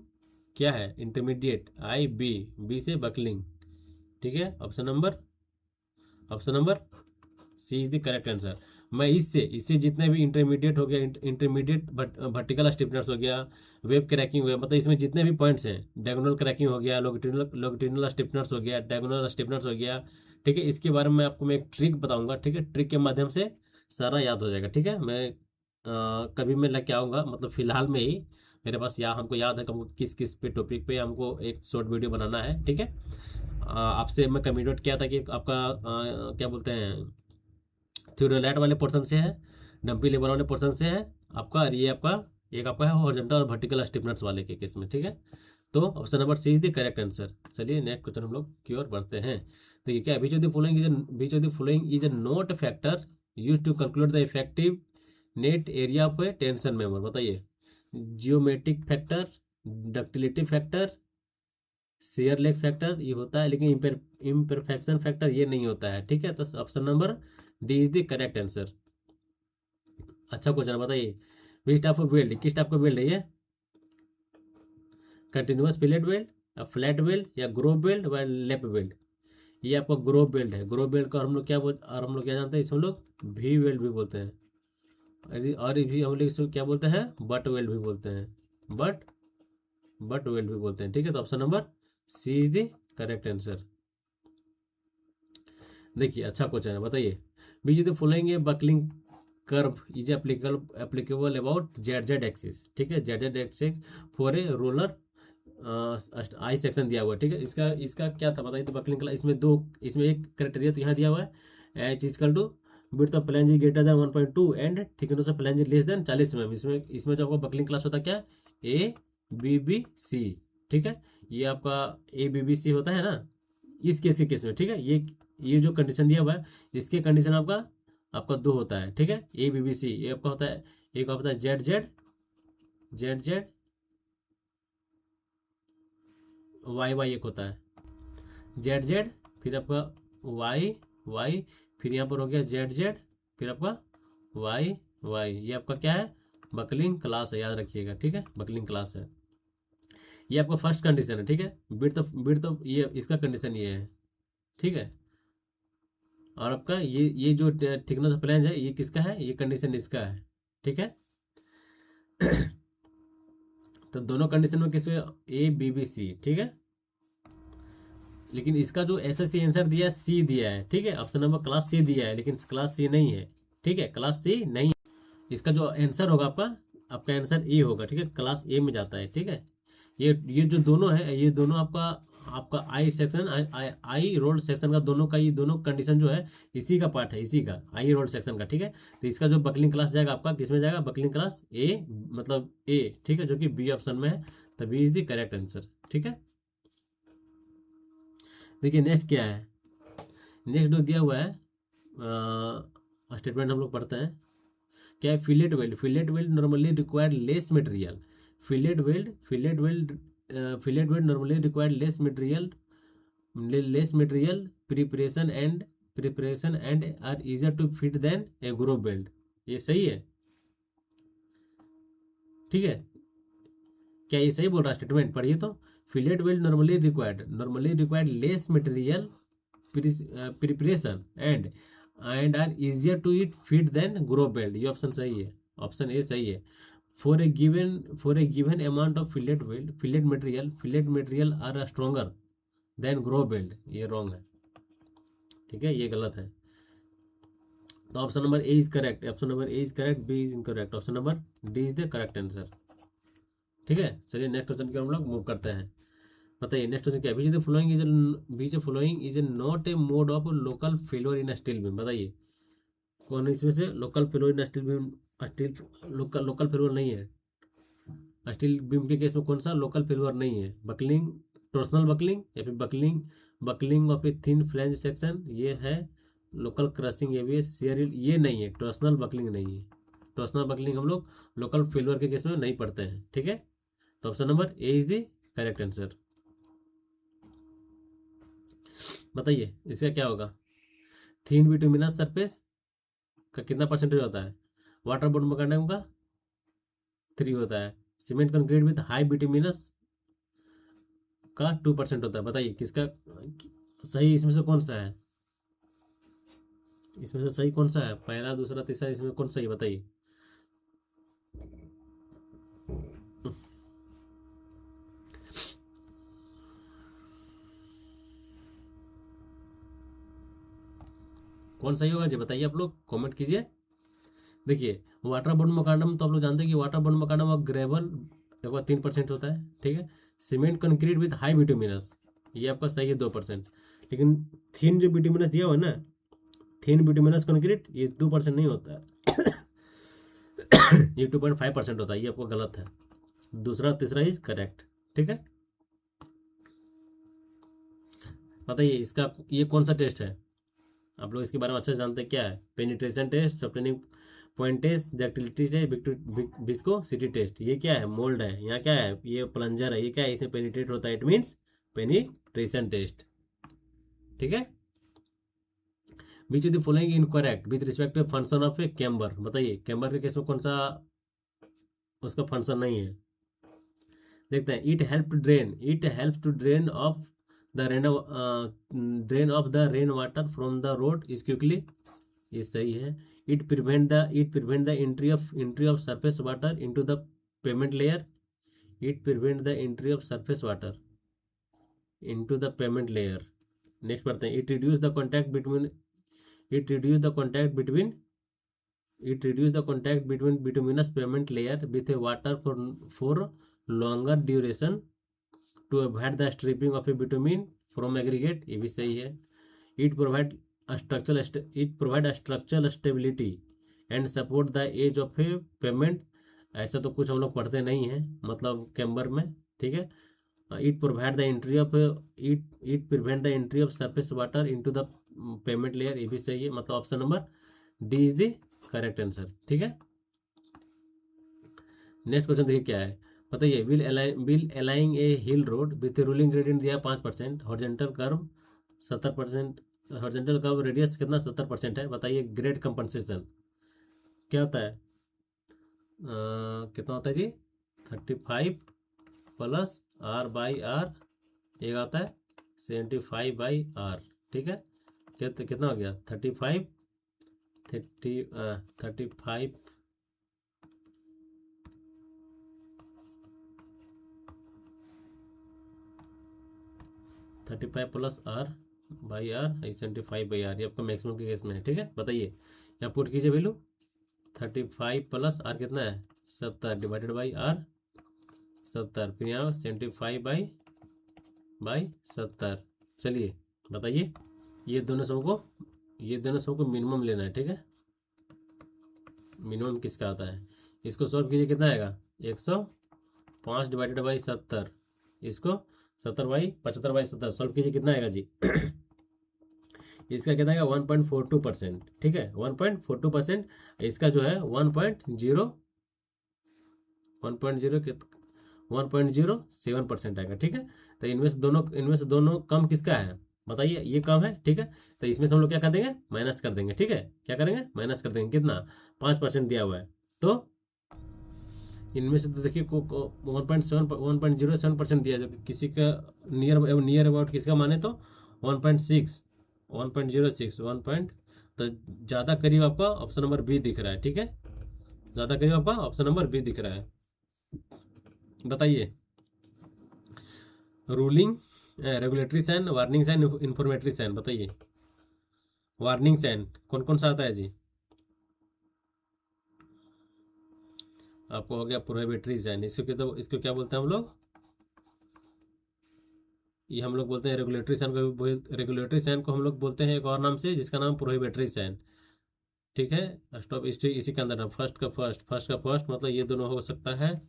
क्या है, इंटरमीडिएट, आई बी, बी से बकलिंग, ठीक है। Option number C is the correct answer. मैं इससे जितने भी इंटरमीडिएट हो गया, इंटरमीडिएट वर्टिकल स्टिफनेस हो गया, वेब क्रैकिंग हो गया, मतलब इसमें जितने भी पॉइंट्स हैं, डायगोनल क्रैकिंग हो गया, लॉन्गिट्यूडिनल स्टिफनेस हो गया, डायगोनल स्टिफनेस हो गया, ठीक है। इसके बारे में आपको मैं एक ट्रिक बताऊंगा, ठीक है। ट्रिक के माध्यम से सारा याद हो जाएगा, ठीक है। मैं कभी मैं लेके आऊँगा, मतलब फिलहाल में ही मेरे पास हमको याद है कि हमको किस किस पे टॉपिक पे हमको एक शॉर्ट वीडियो बनाना है, ठीक है। आपसे मैं कम्युनिकेट किया था कि आपका क्या बोलते हैं, थ्योरलैट वाले पोर्शन से है, डंपी लेवल वाले पोर्शन से है आपका, और ये आपका एक आपका है हॉरिजॉन्टल और वर्टिकल स्टिफनेस वाले के केस में, ठीक है। तो option number C is the correct answer. चलिए नेक्स्ट क्वेश्चन हम लोग की ओर बढ़ते हैं। देखिए क्या, which of the following is a not factor use to calculate the effective net area of a tension member. बताइए, geometric factor, ductility factor, shear lag factor ये होता है, लेकिन इम्परफेक्शन फैक्टर ये नहीं होता है, ठीक है। तो option number D is the correct answer. अच्छा क्वेश्चन, बताइए विच टाइप ऑफ वेल्ड, किस टाइप का वेल्ड है ये, continuous fillet weld, flat weld, या ग्रोव वेल्ड व लेप वेल्ड। ये आपका ग्रोव वेल्ड है। ग्रोव वेल्ड का हम लोग क्या जानते हैं, इसमें हम लोग भी वेल्ड भी बोलते हैं, और भी हम लोग इसको क्या बोलते हैं, बट वेल्ड भी बोलते हैं, बट वेल्ड भी बोलते हैं, ठीक है। तो option number C is the correct answer. देखिए अच्छा क्वेश्चन है, बताइए which the following a buckling curve is applicable about Z Z axis, ठीक है। Z Z axis for a roller I section दिया हुआ है, ठीक है। इसका इसका क्या था बताइए, तो बकलिंग क्लास इसमें एक क्राइटेरिया तो यहाँ दिया हुआ है, H is to width of flange greater than 1.2 and thickness of flange less than 40 mm। इसमें जो आपका बकलिंग क्लास होता है क्या, ए बी बी सी, ठीक है। ये आपका ए बी बी सी होता है ना, इस केस में, ठीक है। ये जो कंडीशन दिया हुआ है, इसके कंडीशन आपका आपका दो होता है, ठीक है। ए बी बी सी, ये आपका होता है, एक होता है Z Z, Z Z Y Y, एक होता है जेड जेड, फिर आपका वाई वाई, फिर यहाँ पर हो गया जेड जेड, फिर आपका वाई वाई। ये आपका क्या है, बकलिंग क्लास है, याद रखिएगा, ठीक है। बकलिंग क्लास है, ये आपका फर्स्ट कंडीशन है, ठीक है। बिर्थ ऑफ ये इसका कंडीशन ये है, ठीक है। और आपका ये जो थिकनेस ऑफ फ्लैंज है, ये किसका है, ये कंडीशन इसका है, ठीक है। तो दोनों कंडीशन में किस ए बी बी सी, ठीक है। लेकिन इसका जो एसएससी आंसर दिया है सी दिया है, ठीक है। ऑप्शन नंबर क्लास सी दिया है, लेकिन क्लास सी नहीं है, ठीक है। क्लास सी नहीं, इसका जो आंसर होगा आपका आपका आंसर ए होगा, ठीक है। क्लास ए में जाता है, ठीक है। ये जो दोनों है, ये दोनों आपका आपका I section, I road section का दोनों का, ये दोनों कंडीशन जो है इसी का पार्ट है, इसी का आई रोड सेक्शन का, ठीक है। तो इसका जो बकलिंग क्लास जाएगा आपका किस में जाएगा, बकलिंग क्लास ए, मतलब ए, ठीक है, जो कि बी ऑप्शन में है। तो B is the correct answer, ठीक है। देखिए नेक्स्ट क्या है, नेक्स्ट जो दिया हुआ है स्टेटमेंट हम लोग पढ़ते हैं। क्या है, fillet weld normally require less material, fillet weld normally require less material preparation and are easier to fit than a groove weld. ये सही है, ठीक है। क्या ये सही बोल रहा है स्टेटमेंट, पढ़िए तो। Fillet weld normally required less material preparation and are easier to it fit than groove weld. ये ऑप्शन सही है, ऑप्शन ए सही है। For a given amount of fillet material are stronger than groove weld. ये wrong है, ठीक है, ये गलत है। तो option number A is correct, option number A is correct, B is incorrect, option number D is the correct answer, ठीक है। चलिए नेक्स्ट क्वेश्चन की हम लोग मूव करते हैं। बताइए नेक्स्ट क्वेश्चन क्या है, which the following is not a mode of local failure in steel beam. बताइए कौन इसमें से local failure in steel beam, steel local failure नहीं है। स्टील बीम के केस में कौन सा लोकल फेलोर नहीं है, बकलिंग, टॉर्सनल बकलिंग, या फिर buckling of a thin flange section, ये है लोकल क्रशिंग, ये भी है शेयर, ये नहीं है, टॉर्सनल बकलिंग नहीं है। टॉर्सनल बकलिंग हम लोग लोकल फेलोर के केस में नहीं पढ़ते हैं, ठीक है। तो option number A is the correct answer. बताइए इसका क्या होगा, थिन बिटुमिनस सरफेस का कितना परसेंटेज होता है, वाटर बोर्ड मैकेनिज्म का 3 होता है, cement concrete with high bituminous का 2% होता है। बताइए किसका सही, इसमें से कौन सा है, इसमें से सही कौन सा है, पहला दूसरा तीसरा, इसमें कौन सही बताइए। कौन सही होगा जी बताइए, आप लोग कमेंट कीजिए। देखिए वाटर बोर्न मकाडम तो आप लोग जानते हैं कि वाटर बोर्न मकाडम और ग्रेवल एक बार 3% होता है, ठीक है। Cement concrete with high bituminous, ये आपका सही है 2%। लेकिन थीन जो बिटुमिनस दिया हुआ है ना, थीन बिटुमिनस कंक्रीट, ये 2% नहीं होता है। ये 2.5% होता है, ये आपको गलत है। दूसरा तीसरा इज करेक्ट, ठीक है। बताइए इसका ये कौन सा टेस्ट है, आप लोग इसके बारे में अच्छे से जानते हैं, क्या है, penetration test, softening point test, ductility test, viscosity test. ये क्या है, मोल्ड है, यहाँ क्या है, ये प्लंजर है, ये क्या है, इसमें पेनिट्रेट होता है, इट मीन्स पेनिट्रेशन टेस्ट, ठीक है। Which of the following incorrect with respect to function of a camber, बताइए कैम्बर के केस में कौन सा उसका फंक्शन नहीं है। देखते हैं, it help to drain off the rain water from the road is quickly, ये सही है। It prevent the entry of surface water into the pavement layer, it prevent the entry of surface water into the pavement layer. Next पढ़ते हैं, it reduce the contact between bituminous pavement layer with a water for longer duration to avoid the stripping of a bitumen from aggregate, ये भी सही है। it provide a structural stability and support the edge of a pavement, ऐसा तो कुछ हम लोग पढ़ते नहीं हैं मतलब कैम्बर में, ठीक है। it prevent the entry of surface water into the pavement layer, ये भी सही है, मतलब option number D is the correct answer, ठीक है। नेक्स्ट क्वेश्चन देखिए क्या है, बताइए, while aligning a hill road with ruling gradient दिया 5%, horizontal curve 70%, horizontal curve radius कितना 70% है, बताइए ग्रेड कंपनसेशन क्या होता है, कितना होता है जी, 35 प्लस आर बाई आर, एक आता है 75 बाई आर, ठीक है। कितना हो गया 35 plus R by R 75 by R, ये आपका मैक्सिमम के केस में है, ठीक है। बताइए यहाँ पुट कीजिए वैल्यू, 35 प्लस आर कितना है 70 डिवाइडेड बाई आर 70, फिर यहाँ 75 बाई 70। चलिए बताइए, ये दोनों सबको मिनिमम लेना है, ठीक है। मिनिमम किसका आता है, इसको सॉल्व कीजिए, कितना आएगा 105 डिवाइडेड बाई 70, इसको 70/75/70 सॉल्व कीजिए, कितना आएगा जी। इसका कितना आएगा 1.42%, ठीक है 1.42%, इसका जो है 1.07% आएगा, ठीक है। तो इनमें से दोनों कम किसका है बताइए, ये कम है, ठीक है। तो इसमें से हम लोग क्या कर देंगे, माइनस कर देंगे, ठीक है। क्या करेंगे, माइनस कर देंगे, कितना 5% दिया हुआ है, तो इनमें से तो देखिए 1.07% दिया, जो किसी का नियर अबाउट किसका माने तो 1.6 1.06 1 पॉइंट, तो ज़्यादा करीब आपका ऑप्शन नंबर बी दिख रहा है, ठीक है। ज़्यादा करीब आपका ऑप्शन नंबर बी दिख रहा है। बताइए, ruling, regulatory sign, warning sign, informatory sign, बताइए वार्निंग साइन कौन कौन सा आता है जी। आपको हो गया प्रोहिबिटरी साइन, इसको क्या बोलते हैं हम लोग, ये हम लोग बोलते हैं रेगुलेटरी साइन को, रेगुलेटरी साइन को हम लोग बोलते हैं एक और नाम से जिसका नाम प्रोहिबिटरी साइन, ठीक है। स्टॉप इसी के अंदर फर्स्ट का फर्स्ट मतलब ये दोनों हो सकता है।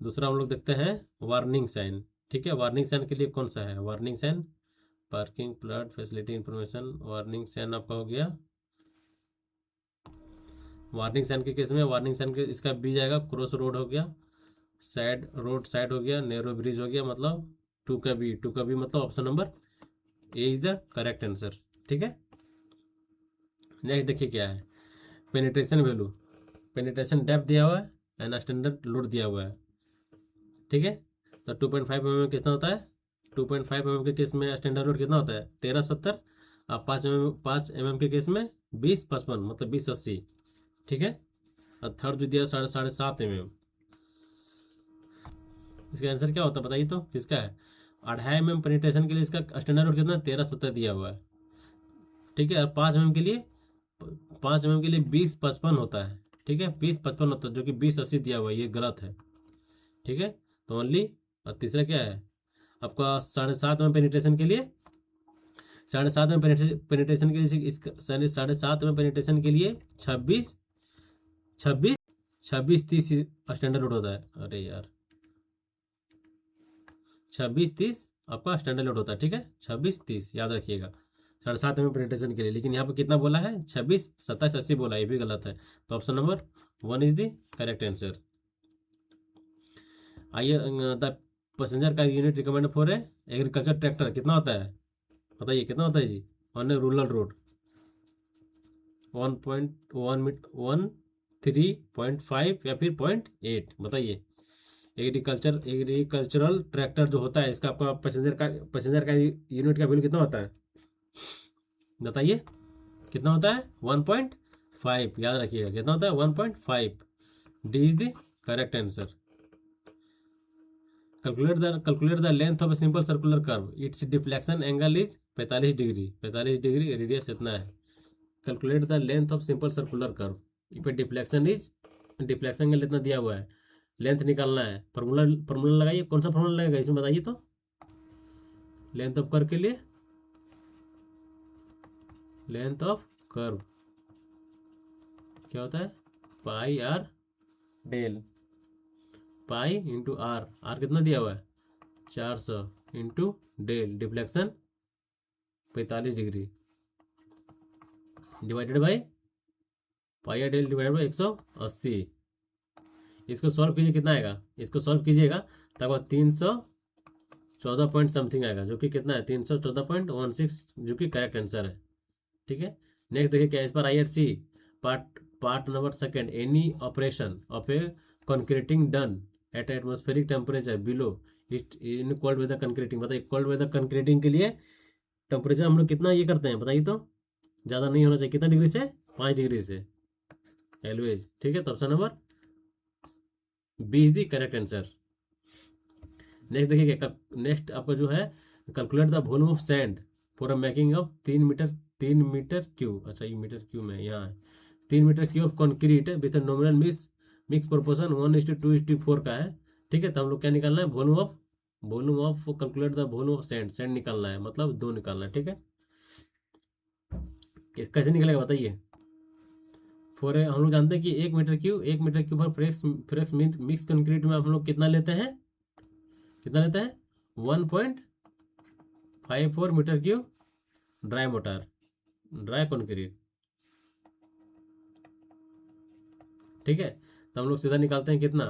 दूसरा हम लोग देखते हैं वार्निंग साइन, ठीक है। वार्निंग साइन के लिए कौन सा है, warning sign parking plot facility information, warning sign आपका हो गया, वार्निंग साइन के केस में वार्निंग साइन के इसका बी जाएगा, क्रॉस रोड हो गया, रोड साइड हो गया, नैरो ब्रिज हो गया, मतलब टू का बी मतलब option number A is the correct answer, ठीक है। नेक्स्ट देखिए क्या है, पेनिट्रेशन वैल्यू, पेनिट्रेशन डेप्थ दिया हुआ है एंड स्टैंडर्ड लोड दिया हुआ है, ठीक है। तो 2.5 mm कितना होता है 2.5 mm के केस में स्टैंडर्ड लोड कितना होता है 1370, और 5 mm के केस में 2055 मतलब 2080, ठीक है। और थर्ड जो दिया 7.5 mm, इसका आंसर क्या होता है बताइए तो, किसका है। 2.5 mm पेनिट्रेशन के लिए इसका स्टैंडर्ड लोड कितना 1370 दिया हुआ है, ठीक है। और 5 mm के लिए 5 mm के लिए 2055 होता है, ठीक है, 2055 होता है, जो कि 2080 दिया हुआ है, ये गलत है, ठीक है। तो ओनली, और तीसरा क्या है आपका 7.5 mm पेनिट्रेशन के लिए, 7.5 mm पेनिट्रेशन के लिए इसका 7.5 mm पेनिट्रेशन के लिए 26 26 26 30 स्टैंडर्ड लोड होता है। अरे यार 26 30 आपका स्टैंडर्ड लोड होता है, ठीक है, 26 30 याद रखिएगा 7.5 mm पेनिट्रेशन के लिए। लेकिन यहाँ पे कितना बोला है 26 27 80 बोला, ये भी गलत है। तो option number 1 is the correct answer. आइए, द पैसेंजर का unit recommend for agriculture tractor कितना होता है, बताइए कितना होता है जी ऑन ए रूरल रोड। 1.3.5 या फिर 0.8, बताइए। एग्रीकल्चरल ट्रैक्टर जो होता है इसका आपका पैसेंजर का यूनिट का वैल्यू कितना होता है, बताइए कितना होता है 1.5, याद रखिएगा कितना होता है 1.5। D is the correct answer. Calculate the length of a simple circular curve, it's deflection angle is 45 degree, 45 degree, radius इतना है। Calculate the length of simple circular curve, पे डिफ्लेक्शन एंगल इतना दिया हुआ है, लेंथ निकालना है। फॉर्मूला लगाइए, कौन सा फॉर्मूला लगेगा इसमें बताइए तो। लेंथ ऑफ कर्व के लिए, लेंथ ऑफ कर्व क्या होता है pi R del, pi into R, R कितना दिया हुआ है 400 into del deflection 45 degree divided by pi R del divided by 180। इसको सॉल्व कीजिए, कितना आएगा, इसको सॉल्व कीजिएगा तब 314 पॉइंट समथिंग आएगा, जो कि कितना है 314.16, जो कि करेक्ट आंसर है, ठीक है। नेक्स्ट देखिए क्या इस पर IRC part number second, any operation of a concreting done at atmospheric temperature below in cold weather concreting, बताइए कोल्ड वेदर कंक्रीटिंग के लिए टेम्परेचर हम लोग कितना ये करते हैं बताइए तो, ज़्यादा नहीं होना चाहिए, कितना डिग्री से 5 डिग्री से एलवेज, ठीक है। तो option number B is the correct answer. Next देखिए, नेक्स्ट आपका जो है calculate the volume of sand for a making of 3 metre cube, अच्छा ये मीटर क्यूब में यहाँ है, 3 metre cube of concrete with nominal mix proportion 1:2:4 का है, ठीक है। तो हम लोग क्या निकालना है volume of calculate the volume of sand निकालना है, मतलब 2 निकालना है, ठीक है। कैसे निकलेगा बताइए। फॉर हम लोग जानते हैं कि 1 मीटर क्यूब और फ्रेश मिक्स कंक्रीट में हम लोग कितना लेते हैं 1.54 मीटर क्यूब ड्राई कंक्रीट, ठीक है। तो हम लोग सीधा निकालते हैं कितना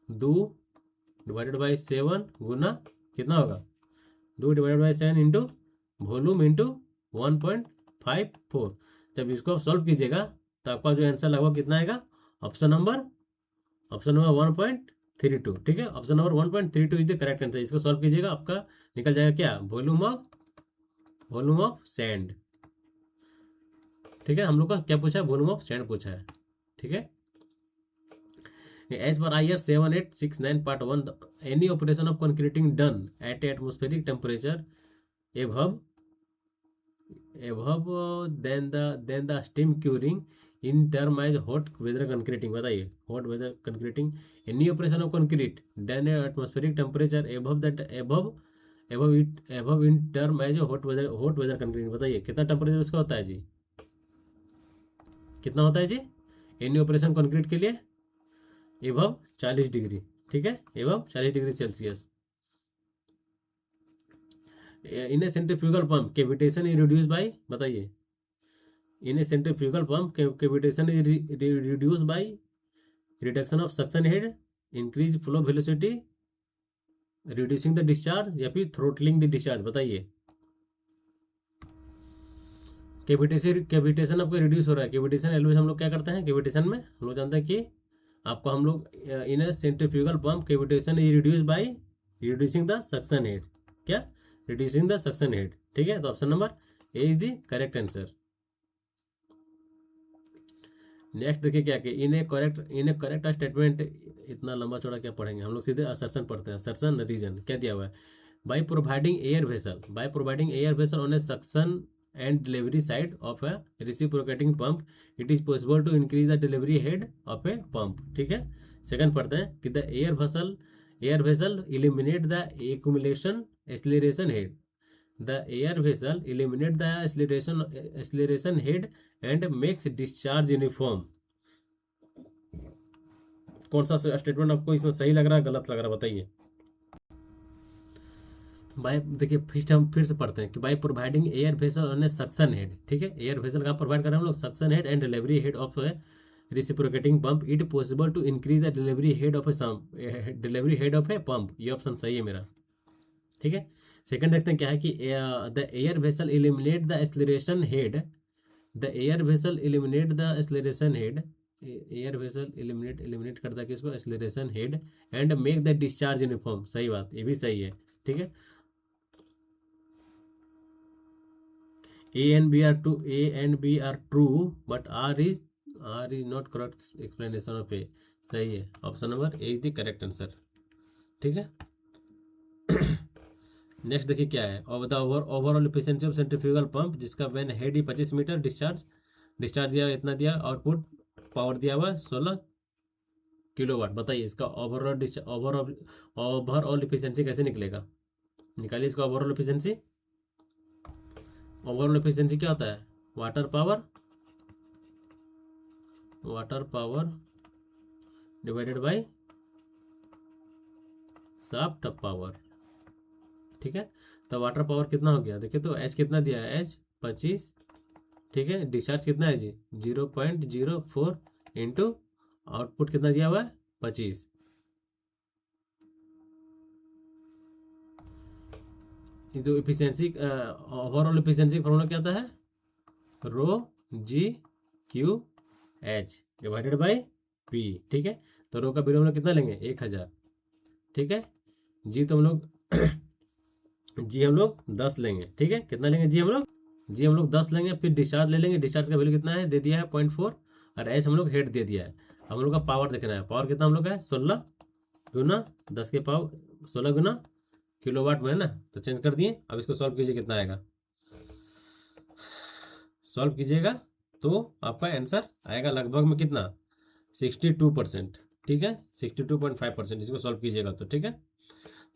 2 डिवाइडेड बाई 7 गुना कितना होगा 2 divided by 7 into volume into 1.54। जब इसको आप सॉल्व कीजिएगा तो आपका जो आंसर लगभग कितना आएगा, ऑप्शन नंबर 1.32, ठीक है। Option number 1.32 is the correct answer. इसको सॉल्व कीजिएगा आपका निकल जाएगा क्या वॉल्यूम ऑफ सैंड, ठीक है। हम लोग का क्या पूछा है वॉल्यूम ऑफ सैंड पूछा है, ठीक है। As per IR 7869 part 1, any operation of concreting done at atmospheric temperature above than the steam curing in term as hot weather concreting, बताइए hot weather concreting, any operation of concrete done at atmospheric temperature above in term as hot weather concreting, बताइए कितना temperature उसका होता है जी, कितना होता है जी any operation concrete के लिए एबव 40 डिग्री, ठीक है, above 40 degree Celsius. In a centrifugal pump cavitation is reduce by, बताइए in a centrifugal pump cavitation is reduce by reduction of suction head, increase flow velocity, reducing the discharge या फिर throttling the discharge, बताइए। Cavitation आपका reduce हो रहा है, cavitation always हम लोग क्या करते हैं कैविटेशन में हम लोग जानते हैं कि आपको हम लोग in a centrifugal pump cavitation is reduce by reducing the suction head, क्या रिड्यूसिंग द सक्शन हेड। ठीक है, तो option number A is the correct answer. Next देखिए क्या कि इन ए करेक्ट स्टेटमेंट, इतना लंबा चौड़ा क्या पढ़ेंगे हम लोग, सीधे असर्शन पढ़ते हैं। असर्शन रीजन क्या दिया हुआ है, by providing air vessel on a suction and delivery side of a reciprocating pump it is possible to increase the delivery head of a pump. ठीक है, सेकंड पढ़ते हैं कि the air vessel eliminate the accumulation acceleration head, the air vessel eliminate the acceleration head and makes discharge uniform। कौन सा statement आपको इसमें सही लग रहा है, गलत लग रहा है, बताइए। बाय, देखिए फिर से पढ़ते हैं कि bye providing air vessel on a suction head. ठीक है, एयर वेसल का प्रोवाइड कर रहे हैं हम लोग, suction head and delivery head of a reciprocating pump it possible to increase the delivery head of a pump. ये ऑप्शन सही है मेरा। ठीक है, सेकंड देखते हैं क्या है कि the air vessel eliminate the acceleration head, the air vessel eliminate the acceleration head, air vessel eliminate करता है किसको, acceleration head, and make the discharge uniform. सही बात, ये भी सही है। ठीक है, A and B are true but R is not correct explanation of A. सही है, option number A is the correct answer. ठीक है, नेक्स्ट देखिए क्या है, overall efficiency of centrifugal pump जिसका वैन हेड ही 25 मीटर, डिस्चार्ज दिया इतना दिया, आउटपुट पावर दिया हुआ 16 किलोवाट। बताइए इसका ओवरऑल एफिशिएंसी कैसे निकलेगा, निकालिए इसका ओवरऑल एफिशिएंसी। ओवरऑल एफिशिएंसी क्या होता है, water power divided by shaft power. ठीक है, तो वाटर पावर कितना हो गया, देखिए तो एच कितना दिया है, एच 25। ठीक है, डिस्चार्ज कितना है जी 0.04 इंटू आउटपुट कितना दिया हुआ है 25। ये तो एफिशिएंसी, ओवरऑल एफिशिएंसी फॉर्मूला क्या आता है, rho G Q H divided by P. ठीक है, तो रो का वैल्यू हम लोग कितना लेंगे 1000। ठीक है, जी तो हम लोग जी हम लोग 10 लेंगे। ठीक है, कितना लेंगे जी हम लोग 10 लेंगे, फिर डिस्चार्ज ले लेंगे, डिस्चार्ज का वैल्यू कितना है दे दिया है 0.4, और एच हम लोग हेड दे दिया है। हम लोग का पावर देखना है, पावर कितना हम लोग है 16 गुना 10 के पावर 16 गुना किलोवाट में है ना, तो चेंज कर दिए। अब इसको सॉल्व कीजिए, कितना आएगा, सॉल्व कीजिएगा तो आपका आंसर आएगा लगभग में कितना 62%। ठीक है, 62.5%, इसको सॉल्व कीजिएगा तो। ठीक है,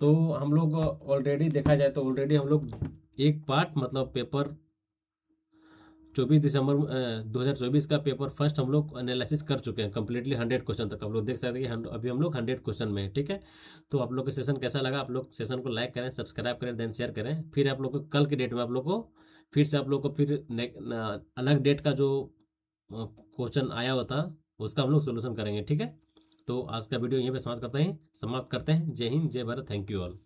तो हम लोग ऑलरेडी देखा जाए तो ऑलरेडी हम लोग एक पार्ट मतलब पेपर 24 दिसंबर 2024 का पेपर फर्स्ट हम लोग एनालिसिस कर चुके हैं कंप्लीटली 100 क्वेश्चन तक। आप लोग देख सकते हैं कि अभी हम लोग 100 क्वेश्चन में है। ठीक है, तो आप लोग का सेशन कैसा लगा, आप लोग सेशन को लाइक करें, सब्सक्राइब करें, देन शेयर करें। फिर आप लोग को कल के डेट में आप लोग को फिर से आप लोग को फिर अलग डेट का जो क्वेश्चन आया होता उसका हम लोग सोल्यूशन करेंगे। ठीक है, तो आज का वीडियो यहीं पे समाप्त करते हैं। जय हिंद, जय भारत, थैंक यू ऑल।